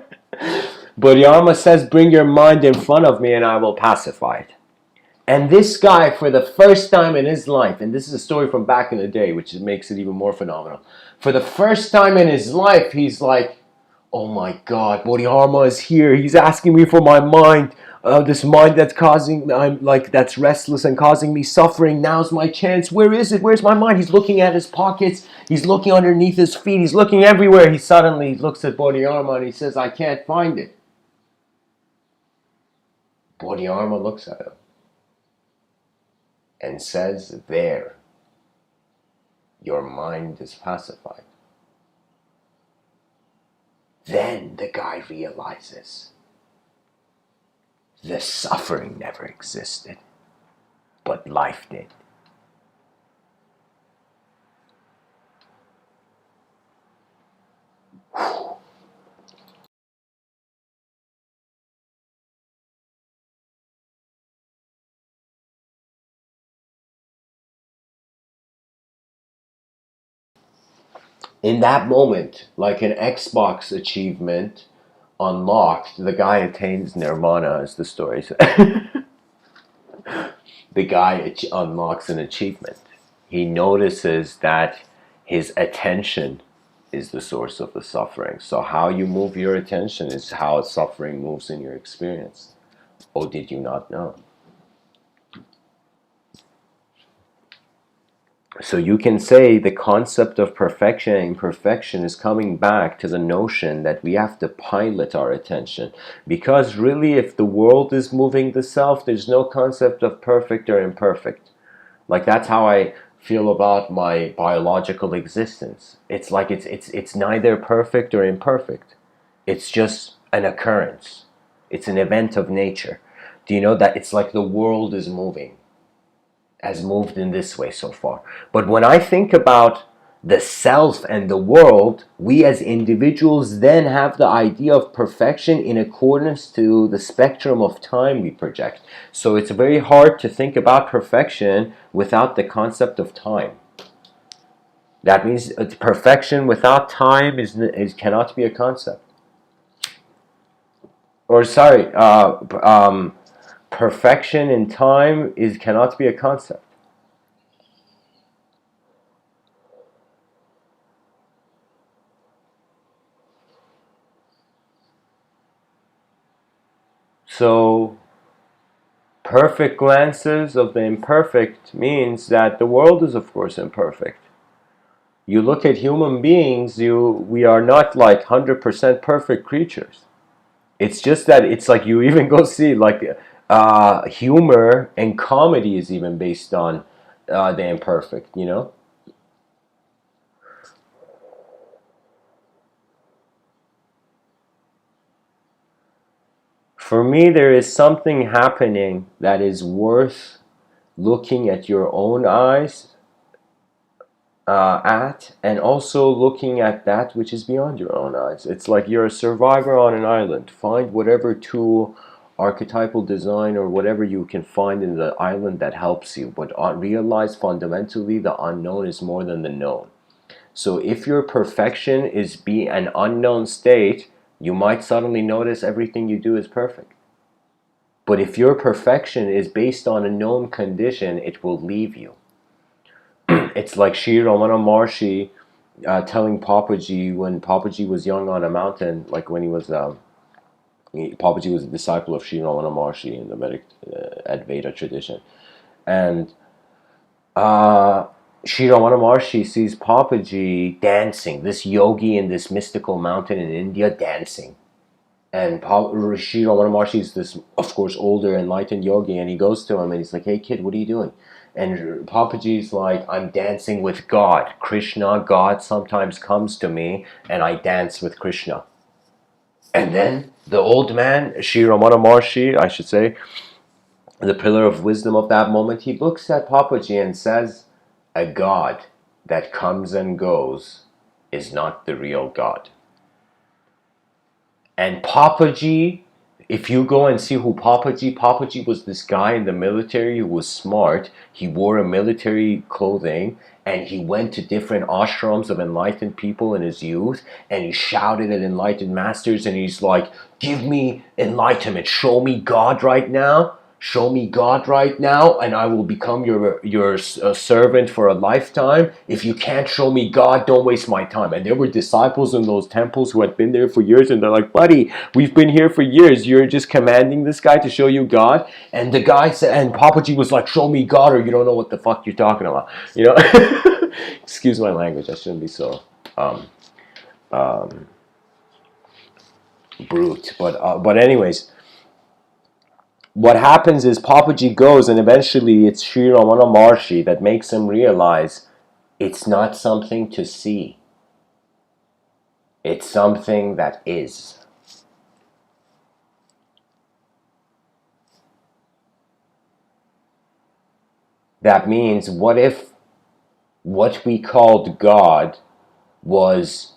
Bodhidharma says, bring your mind in front of me and I will pacify it. And this guy, for the first time in his life, and this is a story from back in the day, which makes it even more phenomenal. For the first time in his life, he's like, oh my God, Bodhidharma is here. He's asking me for my mind. This mind that's that's restless and causing me suffering. Now's my chance. Where is it? Where's my mind? He's looking at his pockets. He's looking underneath his feet. He's looking everywhere. He suddenly looks at Bodhidharma and he says, I can't find it. Bodhidharma looks at him and says, there, your mind is pacified. Then the guy realizes the suffering never existed, but life did. In that moment, like an Xbox achievement unlocked, the guy attains nirvana, as the story says. The guy unlocks an achievement. He notices that his attention is the source of the suffering. So how you move your attention is how suffering moves in your experience. Oh, did you not know? So you can say the concept of perfection and imperfection is coming back to the notion that we have to pilot our attention. Because really, if the world is moving the self, there's no concept of perfect or imperfect. Like, that's how I feel about my biological existence. It's like it's neither perfect or imperfect. It's just an occurrence. It's an event of nature. Do you know that it's like the world is moving? Has moved in this way so far. But when I think about the self and the world, we as individuals then have the idea of perfection in accordance to the spectrum of time we project. So it's very hard to think about perfection without the concept of time. That means perfection without time cannot be a concept. Or sorry, perfection in time cannot be a concept. So, perfect glances of the imperfect means that the world is, of course, imperfect. You look at human beings, we are not like 100% perfect creatures. It's just that it's like you even go see like humor and comedy is even based on the imperfect, you know? For me, there is something happening that is worth looking at your own eyes and also looking at that which is beyond your own eyes. It's like you're a survivor on an island. Find whatever tool, archetypal design, or whatever you can find in the island that helps you, but realize fundamentally the unknown is more than the known. So if your perfection is an unknown state, you might suddenly notice everything you do is perfect. But if your perfection is based on a known condition, it will leave you. It's like Sri Ramana Maharshi telling Papaji when Papaji was young on a mountain, like when he was Papaji was a disciple of Sri Ramana Maharshi in the Vedic Advaita tradition, and Sri Ramana Maharshi sees Papaji dancing, this yogi in this mystical mountain in India dancing, and Sri Ramana Maharshi is this, of course, older enlightened yogi, and he goes to him and he's like, "Hey kid, what are you doing?" And Papaji's like, "I'm dancing with God. Krishna, God sometimes comes to me and I dance with Krishna." And then the old man, Sri Ramana Maharshi, I should say, the pillar of wisdom of that moment, he looks at Papaji and says, "A God that comes and goes is not the real God." And Papaji If you go and see who Papaji was this guy in the military who was smart. He wore a military clothing and he went to different ashrams of enlightened people in his youth and he shouted at enlightened masters and he's like, give me enlightenment, show me God right now. Show me God right now, and I will become your servant for a lifetime. If you can't show me God, don't waste my time. And there were disciples in those temples who had been there for years, and they're like, buddy, we've been here for years. You're just commanding this guy to show you God? And the guy said, and Papaji was like, show me God, or you don't know what the fuck you're talking about. You know? Excuse my language. I shouldn't be so brute. But anyways, what happens is Papaji goes and eventually it's Sri Ramana Maharshi that makes him realize it's not something to see. It's something that is. That means, what if what we called God was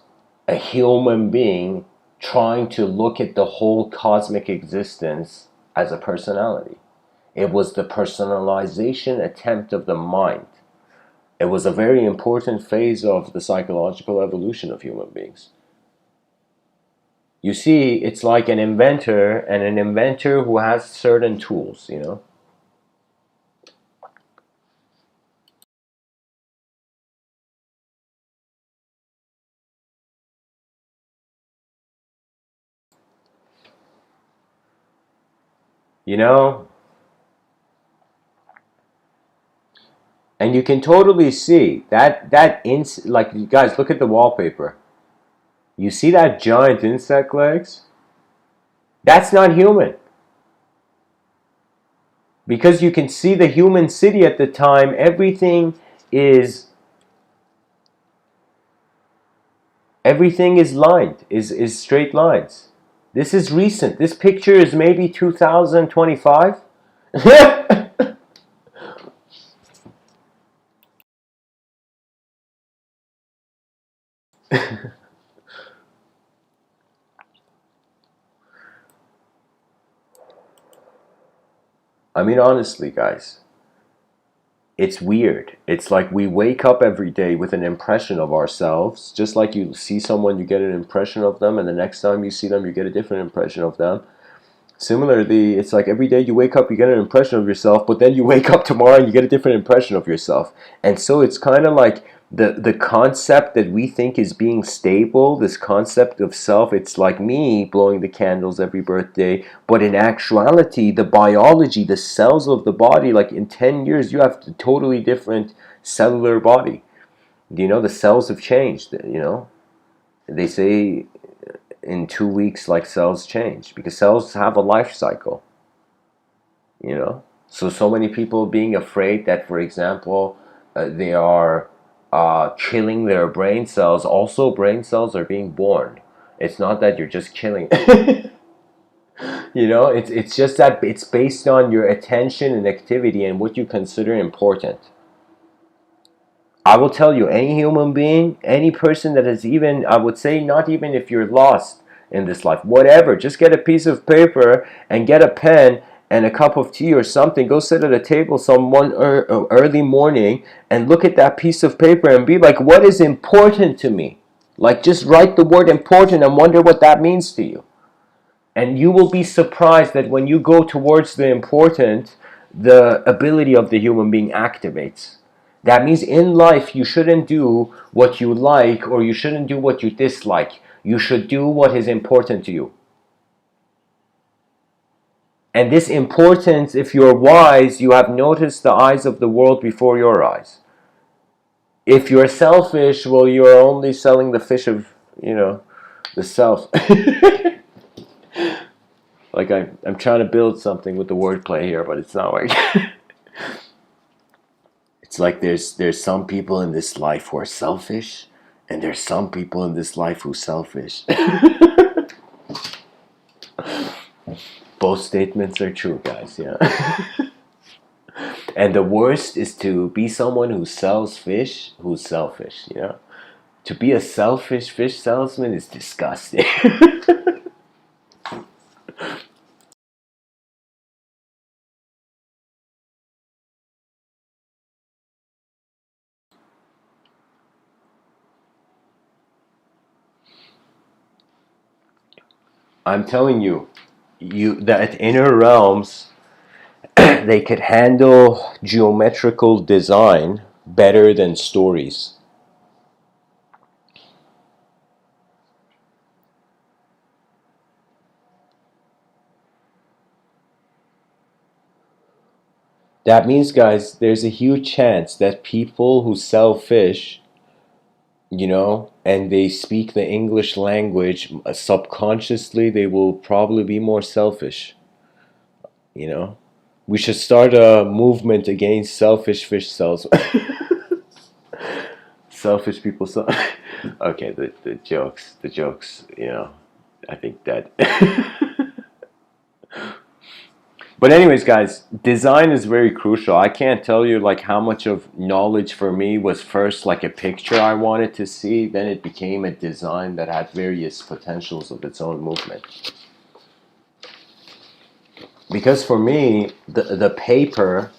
a human being trying to look at the whole cosmic existence as a personality? It was the personalization attempt of the mind. It was a very important phase of the psychological evolution of human beings. You see, it's like an inventor, and an inventor who has certain tools, you know. You know, and you can totally see like, you guys, look at the wallpaper. You see that giant insect legs? That's not human. Because you can see the human city at the time, everything is lined, is straight lines. This is recent. This picture is maybe 2025. I mean, honestly, guys, it's weird. It's like we wake up every day with an impression of ourselves. Just like you see someone, you get an impression of them, and the next time you see them, you get a different impression of them. Similarly, it's like every day you wake up, you get an impression of yourself, but then you wake up tomorrow and you get a different impression of yourself. And so it's kind of like the concept that we think is being stable, this concept of self, it's like me blowing the candles every birthday, but in actuality, the biology, the cells of the body, like in 10 years, you have a totally different cellular body. You know, the cells have changed, you know. They say in 2 weeks, like, cells change because cells have a life cycle, you know. So many people being afraid that, for example, they are killing their brain cells. Also, brain cells are being born. It's not that you're just killing. You know, it's just that it's based on your attention and activity and what you consider important. I will tell you, any human being, any person that is, even, I would say, not even if you're lost in this life, whatever, just get a piece of paper and get a pen and a cup of tea or something. Go sit at a table early morning and look at that piece of paper and be like, what is important to me? Like, just write the word important and wonder what that means to you. And you will be surprised that when you go towards the important, the ability of the human being activates. That means in life you shouldn't do what you like or you shouldn't do what you dislike. You should do what is important to you. And this importance, if you're wise, you have noticed the eyes of the world before your eyes. If you're selfish, well, you're only selling the fish of, you know, the self. Like, I'm trying to build something with the wordplay here, but it's not working. It's like there's some people in this life who are selfish, and there's some people in this life who are selfish. Both statements are true, guys. Yeah. And the worst is to be someone who sells fish who's selfish. You know, to be a selfish fish salesman is disgusting. I'm telling you, that inner realms, they could handle geometrical design better than stories. That means, guys, there's a huge chance that people who sell fish, and they speak the English language, subconsciously they will probably be more selfish, you know? We should start a movement against selfish fish sales. Selfish people sell. Okay, the jokes, I think that. But anyways, guys, design is very crucial. I can't tell you like how much of knowledge for me was first like a picture I wanted to see, then it became a design that had various potentials of its own movement. Because for me, the paper,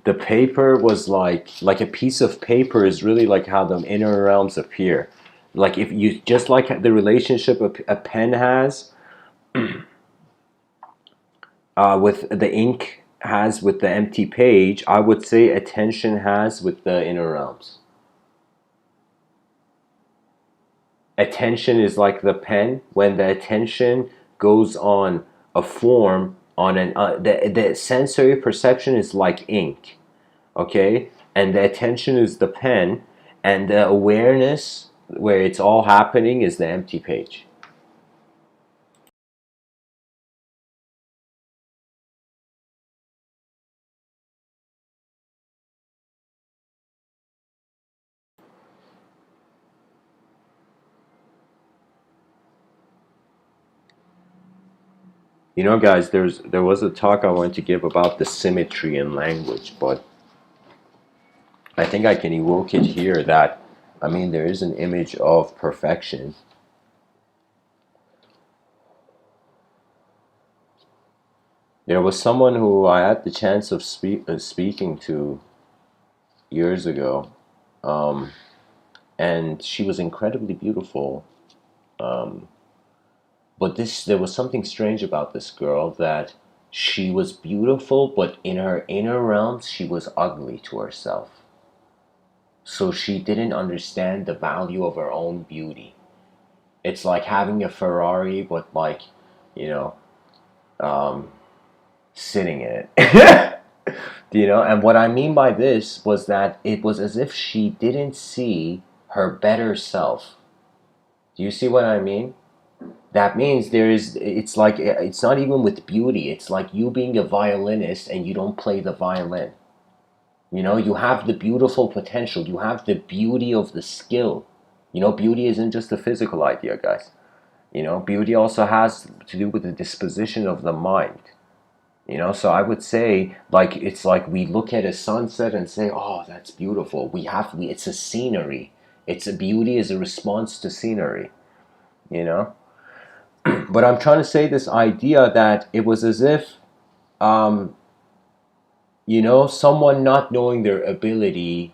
the paper was like a piece of paper is really like how the inner realms appear. Like if you just like the relationship a pen has with the ink has with the empty page, I would say attention has with the inner realms. Attention is like the pen. When the attention goes on a form, on an the sensory perception is like ink, okay, and the attention is the pen, and the awareness where it's all happening is the empty page. Guys, there was a talk I wanted to give about the symmetry in language, but I think I can evoke it here that, I mean, there is an image of perfection. There was someone who I had the chance of speaking to years ago, um, and she was incredibly beautiful. Um, but there was something strange about this girl, that she was beautiful, but in her inner realms, she was ugly to herself. So she didn't understand the value of her own beauty. It's like having a Ferrari, but like, you know, um, sitting in it. And what I mean by this was that it was as if she didn't see her better self. Do you see what I mean? That means it's like, it's not even with beauty. It's like you being a violinist and you don't play the violin. You have the beautiful potential. You have the beauty of the skill. Beauty isn't just a physical idea, guys. Beauty also has to do with the disposition of the mind. So I would say, like, it's like we look at a sunset and say, oh, that's beautiful. It's a scenery. It's a beauty is a response to scenery, you know? But I'm trying to say this idea that it was as if, um, someone not knowing their ability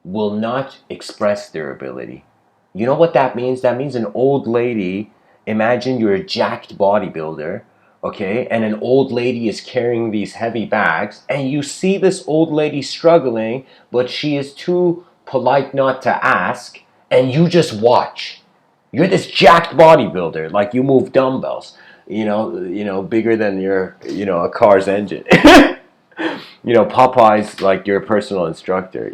will not express their ability. You know what that means? That means an old lady, imagine you're a jacked bodybuilder, okay, and an old lady is carrying these heavy bags, and you see this old lady struggling, but she is too polite not to ask, and you just watch. You're this jacked bodybuilder, like you move dumbbells, bigger than a car's engine. Popeye's like your personal instructor.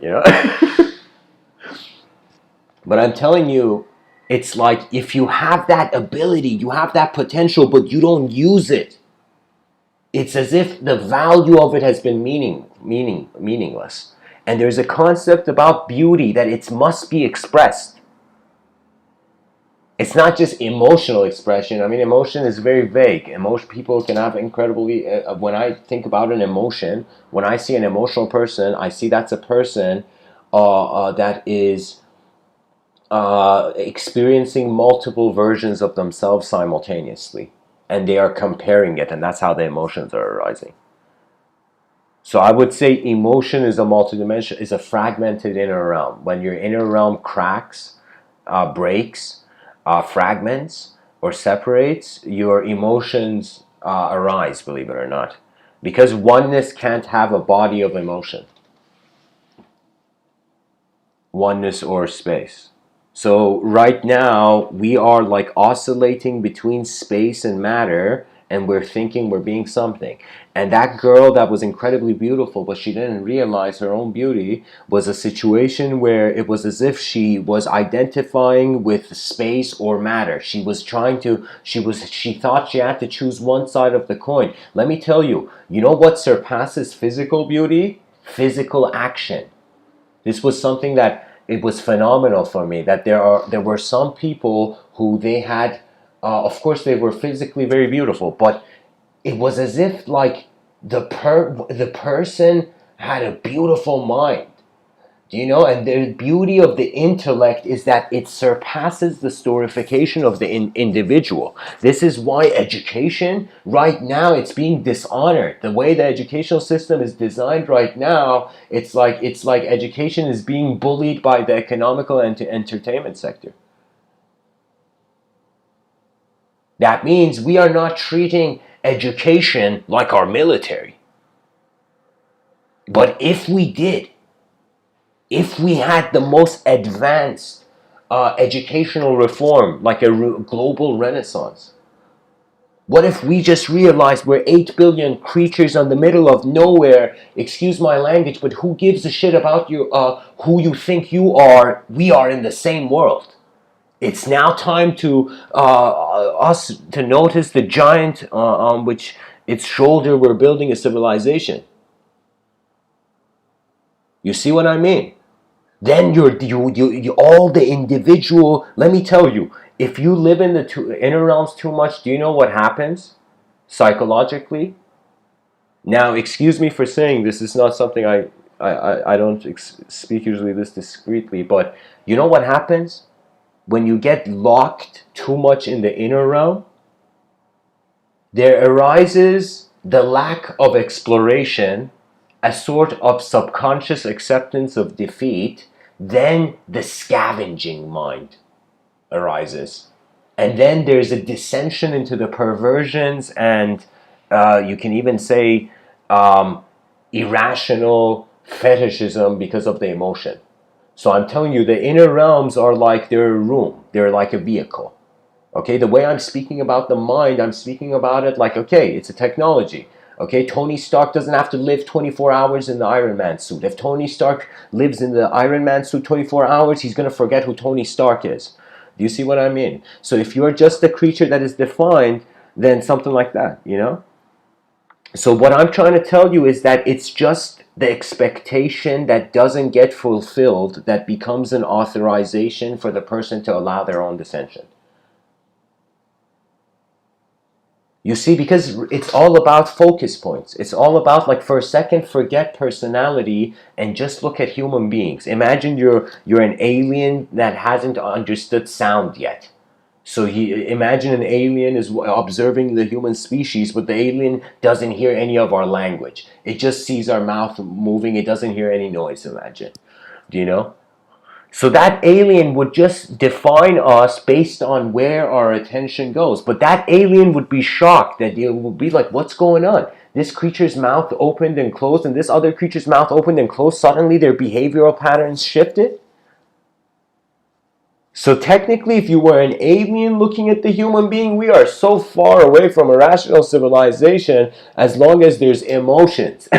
But I'm telling you, it's like if you have that ability, you have that potential, but you don't use it, it's as if the value of it has been meaningless. And there's a concept about beauty that it must be expressed. It's not just emotional expression. I mean, emotion is very vague. People can have incredibly. When I think about an emotion, when I see an emotional person, I see that's a person that is experiencing multiple versions of themselves simultaneously, and they are comparing it, and that's how the emotions are arising. So I would say emotion is a fragmented inner realm. When your inner realm cracks, breaks, fragments, or separates, your emotions arise, believe it or not. Because oneness can't have a body of emotion. Oneness or space. So right now we are like oscillating between space and matter, and we're thinking we're being something. And that girl that was incredibly beautiful, but she didn't realize her own beauty, was a situation where it was as if she was identifying with space or matter. She was trying to, she thought she had to choose one side of the coin. Let me tell you, you know what surpasses physical beauty? Physical action. This was something that it was phenomenal for me, that there were some people who they had, of course they were physically very beautiful, but it was as if like the person had a beautiful mind. Do you know? And the beauty of the intellect is that it surpasses the storification of the individual. This is why education, right now, it's being dishonored. The way the educational system is designed right now, it's like education is being bullied by the economical and entertainment sector. That means we are not treating education like our military. But if we did, if we had the most advanced educational reform, like a global renaissance, what if we just realized we're 8 billion creatures in the middle of nowhere, excuse my language, but who gives a shit about you, who you think you are? We are in the same world. It's now time to us to notice the giant on which its shoulder we're building a civilization. You see what I mean? Then you all the individual. Let me tell you, if you live in the inner realms too much, do you know what happens psychologically? Now, excuse me for saying this is not something I don't speak usually this discreetly, but you know what happens when you get locked too much in the inner realm? There arises the lack of exploration, a sort of subconscious acceptance of defeat. Then the scavenging mind arises. And then there's a dissension into the perversions, and you can even say irrational fetishism because of the emotion. So I'm telling you, the inner realms are like their room. They're like a vehicle. Okay, the way I'm speaking about the mind, I'm speaking about it like, okay, it's a technology. Okay, Tony Stark doesn't have to live 24 hours in the Iron Man suit. If Tony Stark lives in the Iron Man suit 24 hours, he's going to forget who Tony Stark is. Do you see what I mean? So if you're just a creature that is defined, then something like that, you know? So what I'm trying to tell you is that it's just the expectation that doesn't get fulfilled that becomes an authorization for the person to allow their own dissension. You see, because it's all about focus points. It's all about, like, for a second, forget personality and just look at human beings. Imagine you're an alien that hasn't understood sound yet. So imagine an alien is observing the human species, but the alien doesn't hear any of our language. It just sees our mouth moving. It doesn't hear any noise, imagine. Do you know? So that alien would just define us based on where our attention goes. But that alien would be shocked, that it would be like, what's going on? This creature's mouth opened and closed, and this other creature's mouth opened and closed. Suddenly their behavioral patterns shifted. So technically, if you were an alien looking at the human being, we are so far away from a rational civilization as long as there's emotions.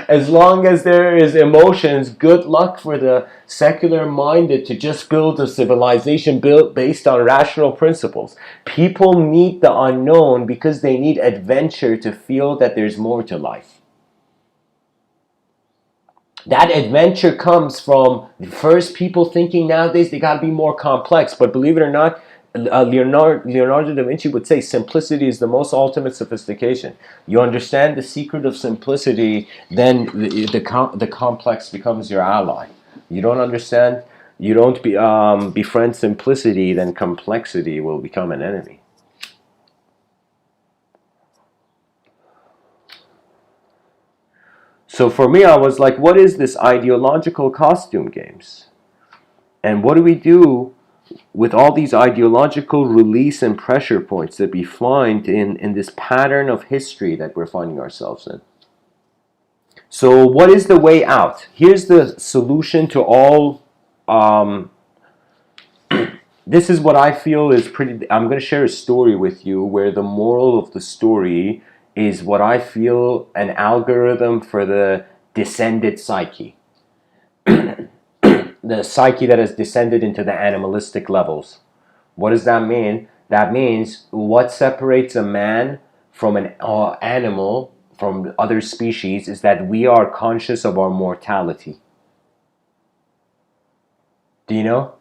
As long as there is emotions, good luck for the secular-minded to just build a civilization built based on rational principles. People need the unknown because they need adventure to feel that there's more to life. That adventure comes from the first people thinking nowadays they got to be more complex. But believe it or not, Leonardo da Vinci would say simplicity is the most ultimate sophistication. You understand the secret of simplicity, then the complex becomes your ally. You don't understand, you don't befriend simplicity, then complexity will become an enemy. So for me, I was like, what is this ideological costume games? And what do we do with all these ideological release and pressure points that we find in this pattern of history that we're finding ourselves in. So what is the way out? Here's the solution to all. This is what I feel is pretty. I'm going to share a story with you where the moral of the story is what I feel an algorithm for the descended psyche. The psyche that has descended into the animalistic levels. What does that mean? That means what separates a man from an animal, from other species, is that we are conscious of our mortality. Do you know?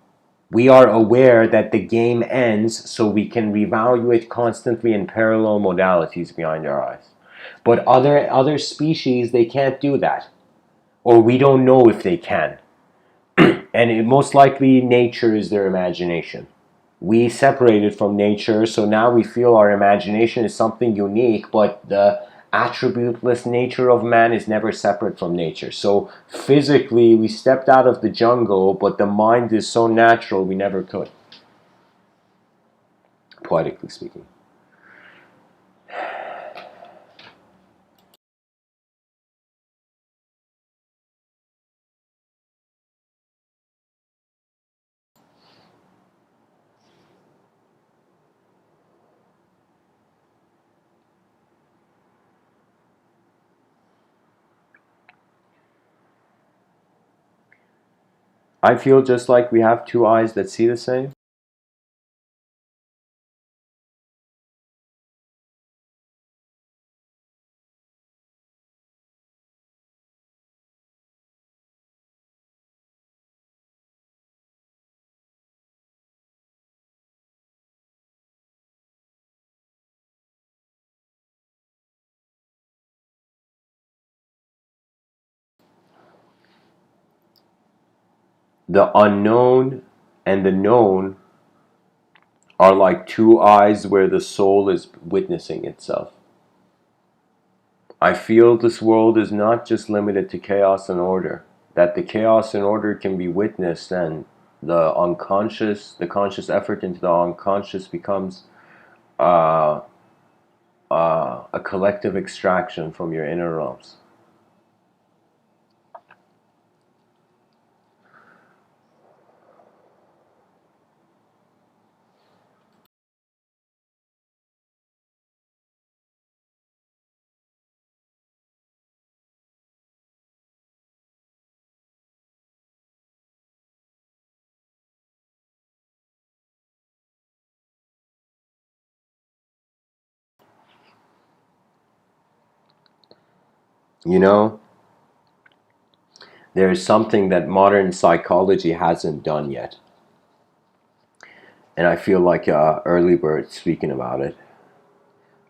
We are aware that the game ends, so we can reevaluate constantly in parallel modalities behind our eyes. But other species, they can't do that. Or we don't know if they can. Most likely nature is their imagination. We separated from nature, so now we feel our imagination is something unique, but the attributeless nature of man is never separate from nature. So physically, we stepped out of the jungle, but the mind is so natural we never could, poetically speaking. I feel just like we have two eyes that see the same. The unknown and the known are like two eyes where the soul is witnessing itself. I feel this world is not just limited to chaos and order, that the chaos and order can be witnessed, and the conscious effort into the unconscious becomes uh, a collective extraction from your inner realms. You know, there is something that modern psychology hasn't done yet. And I feel like early bird speaking about it.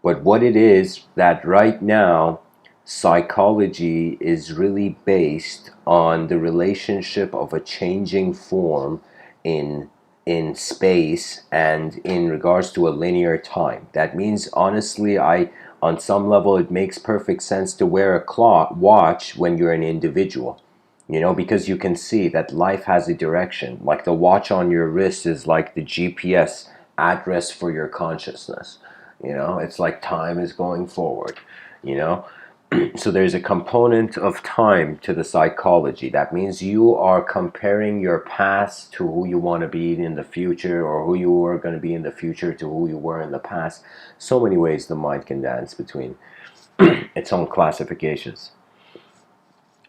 But what it is that right now, psychology is really based on the relationship of a changing form in in space and in regards to a linear time. That means honestly, I on some level it makes perfect sense to wear a clock watch when you're an individual. You know, because you can see that life has a direction. Like the watch on your wrist is like the GPS address for your consciousness. You know, it's like time is going forward, you know. So there's a component of time to the psychology. That means you are comparing your past to who you want to be in the future, or who you are going to be in the future to who you were in the past. So many ways the mind can dance between its own classifications.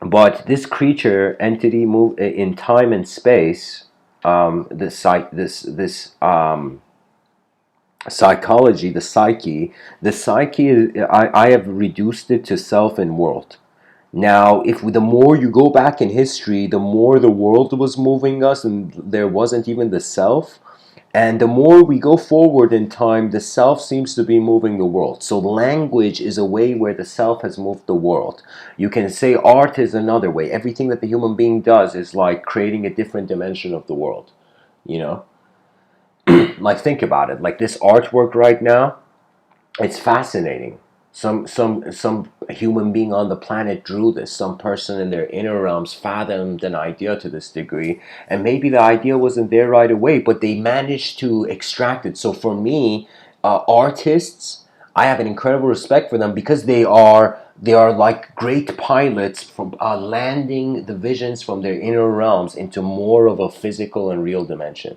But this creature entity move in time and space. This psych this psychology, the psyche I have reduced it to self and world. Now, if the more you go back in history, the more the world was moving us, and there wasn't even the self. And the more we go forward in time, the self seems to be moving the world. So language is a way where the self has moved the world. You can say art is another way. Everything that the human being does is like creating a different dimension of the world. You know? Like think about it. Like this artwork right now, it's fascinating. Some human being on the planet drew this. Some person in their inner realms fathomed an idea to this degree, and maybe the idea wasn't there right away, but they managed to extract it. So for me, artists, I have an incredible respect for them because they are like great pilots from landing the visions from their inner realms into more of a physical and real dimension.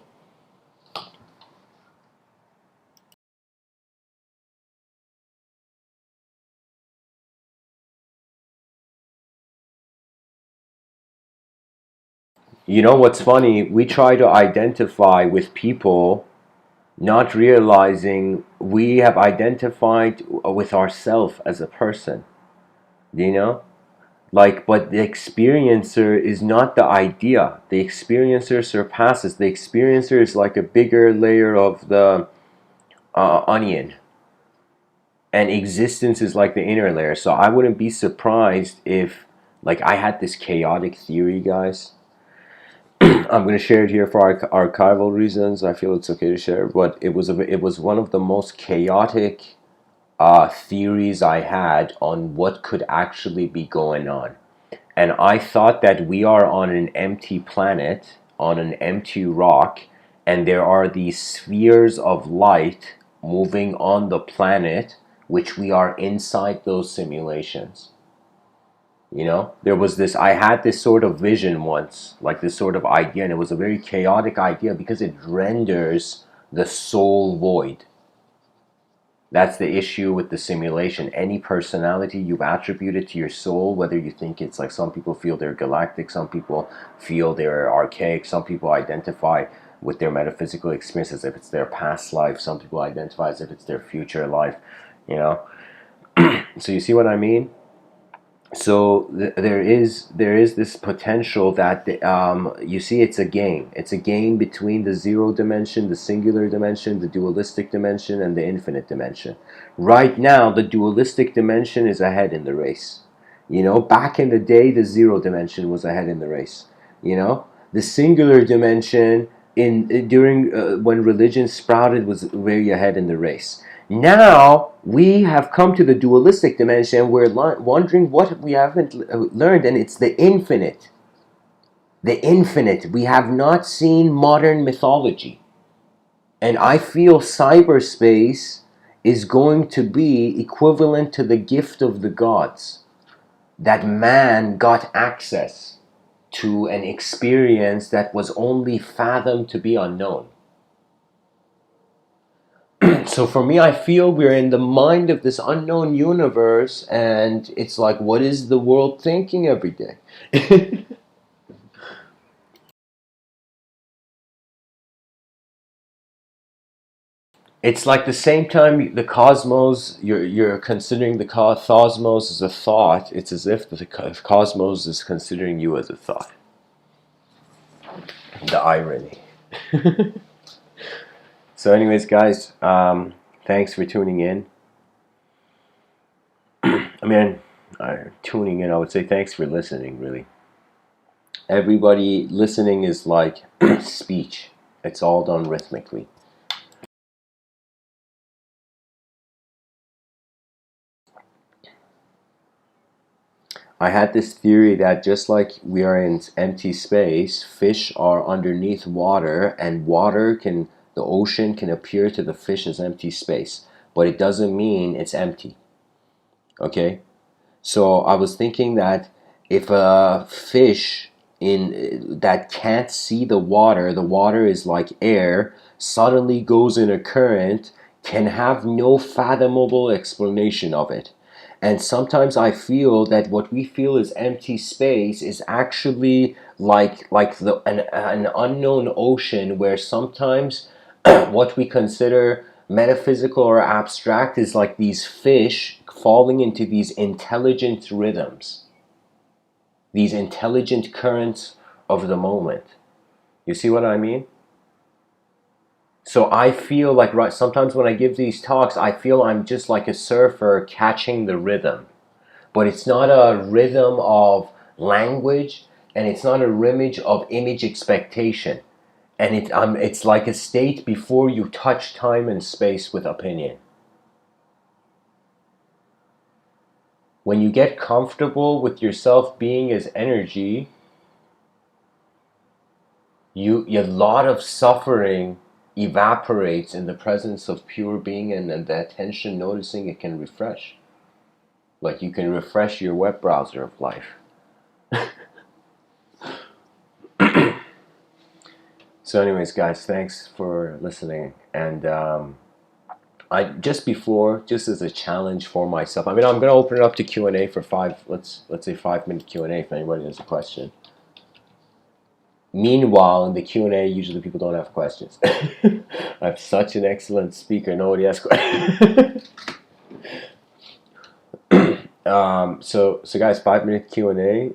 You know what's funny? We try to identify with people, not realizing we have identified with ourselves as a person. Do you know? Like, but the experiencer is not the idea. The experiencer surpasses. The experiencer is like a bigger layer of the onion, and existence is like the inner layer. So I wouldn't be surprised if, like, I had this chaotic theory, guys. I'm going to share it here for archival reasons. I feel it's okay to share, but it was one of the most chaotic theories I had on what could actually be going on. And I thought that we are on an empty planet, on an empty rock, and there are these spheres of light moving on the planet, which we are inside those simulations. There was this, I had this sort of vision once, like this sort of idea, and it was a very chaotic idea because it renders the soul void. That's the issue with the simulation. Any personality you've attributed to your soul, whether you think it's like, some people feel they're galactic, some people feel they're archaic, some people identify with their metaphysical experience as if it's their past life, some people identify as if it's their future life, you know. So you see what I mean? So there is this potential that you see, it's a game. It's a game between the zero dimension, the singular dimension, the dualistic dimension, and the infinite dimension. Right now, the dualistic dimension is ahead in the race. Back in the day, the zero dimension was ahead in the race. The singular dimension in during when religion sprouted was very ahead in the race. Now we have come to the dualistic dimension, and we're wondering what we haven't learned, and it's the infinite. The infinite. We have not seen modern mythology. And I feel cyberspace is going to be equivalent to the gift of the gods. That man got access to an experience that was only fathomed to be unknown. So for me, I feel we're in the mind of this unknown universe, and it's like, what is the world thinking every day? It's like the same time the cosmos, you're considering the cosmos as a thought. It's as if the cosmos is considering you as a thought. The irony. So, anyways, guys, thanks for tuning in. I mean, tuning in, I would say thanks for listening, really. Everybody listening is like speech. It's all done rhythmically. I had this theory that just like we are in empty space, fish are underneath water, and the ocean can appear to the fish as empty space, but it doesn't mean it's empty. Okay? So I was thinking that if a fish in that can't see the water is like air, suddenly goes in a current, can have no fathomable explanation of it. And sometimes I feel that what we feel is empty space is actually like an unknown ocean, where sometimes what we consider metaphysical or abstract is like these fish falling into these intelligent rhythms, these intelligent currents of the moment. You see what I mean? So I feel like, right, sometimes when I give these talks, I feel I'm just like a surfer catching the rhythm. But it's not a rhythm of language, and it's not a image of image expectation. And it's like a state before you touch time and space with opinion. when you get comfortable with yourself being as energy, a lot of suffering evaporates in the presence of pure being, and the attention noticing it can refresh. Like you can refresh your web browser of life. So anyways, guys, thanks for listening. And just as a challenge for myself, I mean, I'm going to open it up to Q&A for let's say 5-minute Q&A if anybody has a question. Meanwhile, in the Q&A, usually people don't have questions. I'm such an excellent speaker. Nobody has questions. So guys, 5-minute Q&A.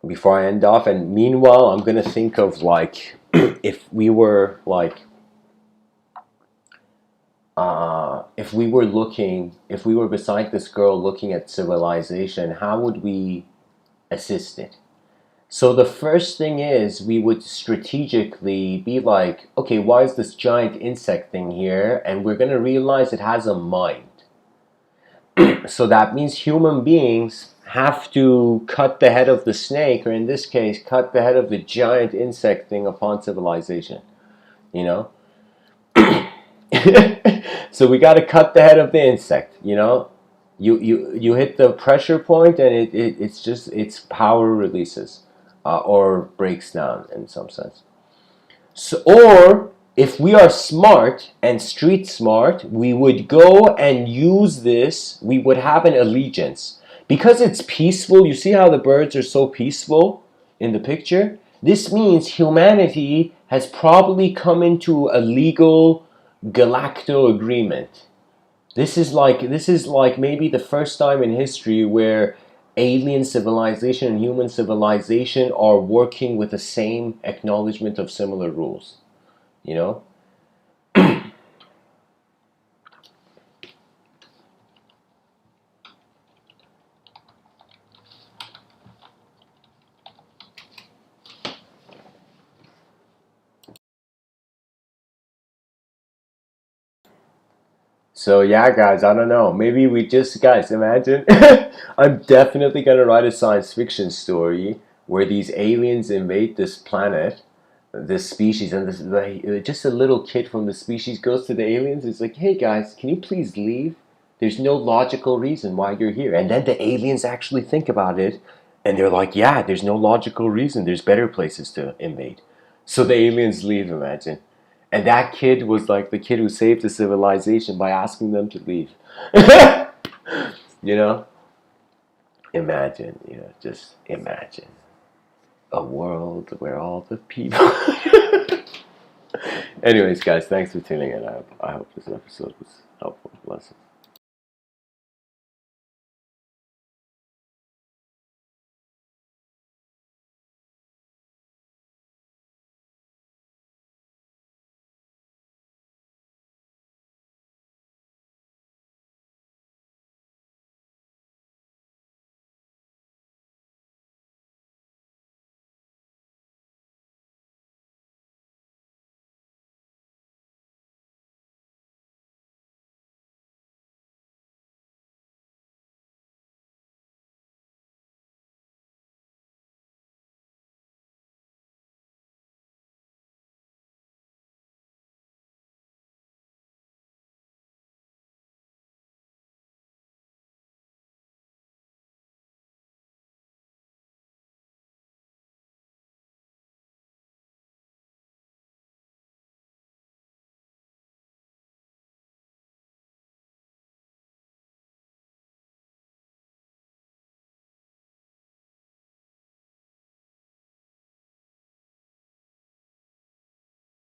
Before I end off, and meanwhile, I'm gonna think of like if we were beside this girl looking at civilization, how would we assist it? So the first thing is we would strategically be like, okay, why is this giant insect thing here? And we're gonna realize it has a mind. So that means human beings have to cut the head of the snake, or in this case, cut the head of the giant insect thing upon civilization. You know? So we got to cut the head of the insect, you know? You hit the pressure point and it's just, its power releases or breaks down in some sense. So, or if we are smart and street smart, we would go and use this. We would have an allegiance. Because it's peaceful, you see how the birds are so peaceful in the picture? This means humanity has probably come into a legal galacto agreement. This is like maybe the first time in history where alien civilization and human civilization are working with the same acknowledgement of similar rules. You know? So yeah, guys, I don't know. Maybe guys, imagine. I'm definitely gonna write a science fiction story where these aliens invade this planet, this species, and just a little kid from the species goes to the aliens. It's like, hey guys, can you please leave? There's no logical reason why you're here. And then the aliens actually think about it, and they're like, yeah, there's no logical reason. There's better places to invade. So the aliens leave. Imagine. And that kid was like the kid who saved the civilization by asking them to leave. You know? Imagine, just imagine a world where all the people. Anyways, guys, thanks for tuning in. I hope this episode was helpful. Blessings.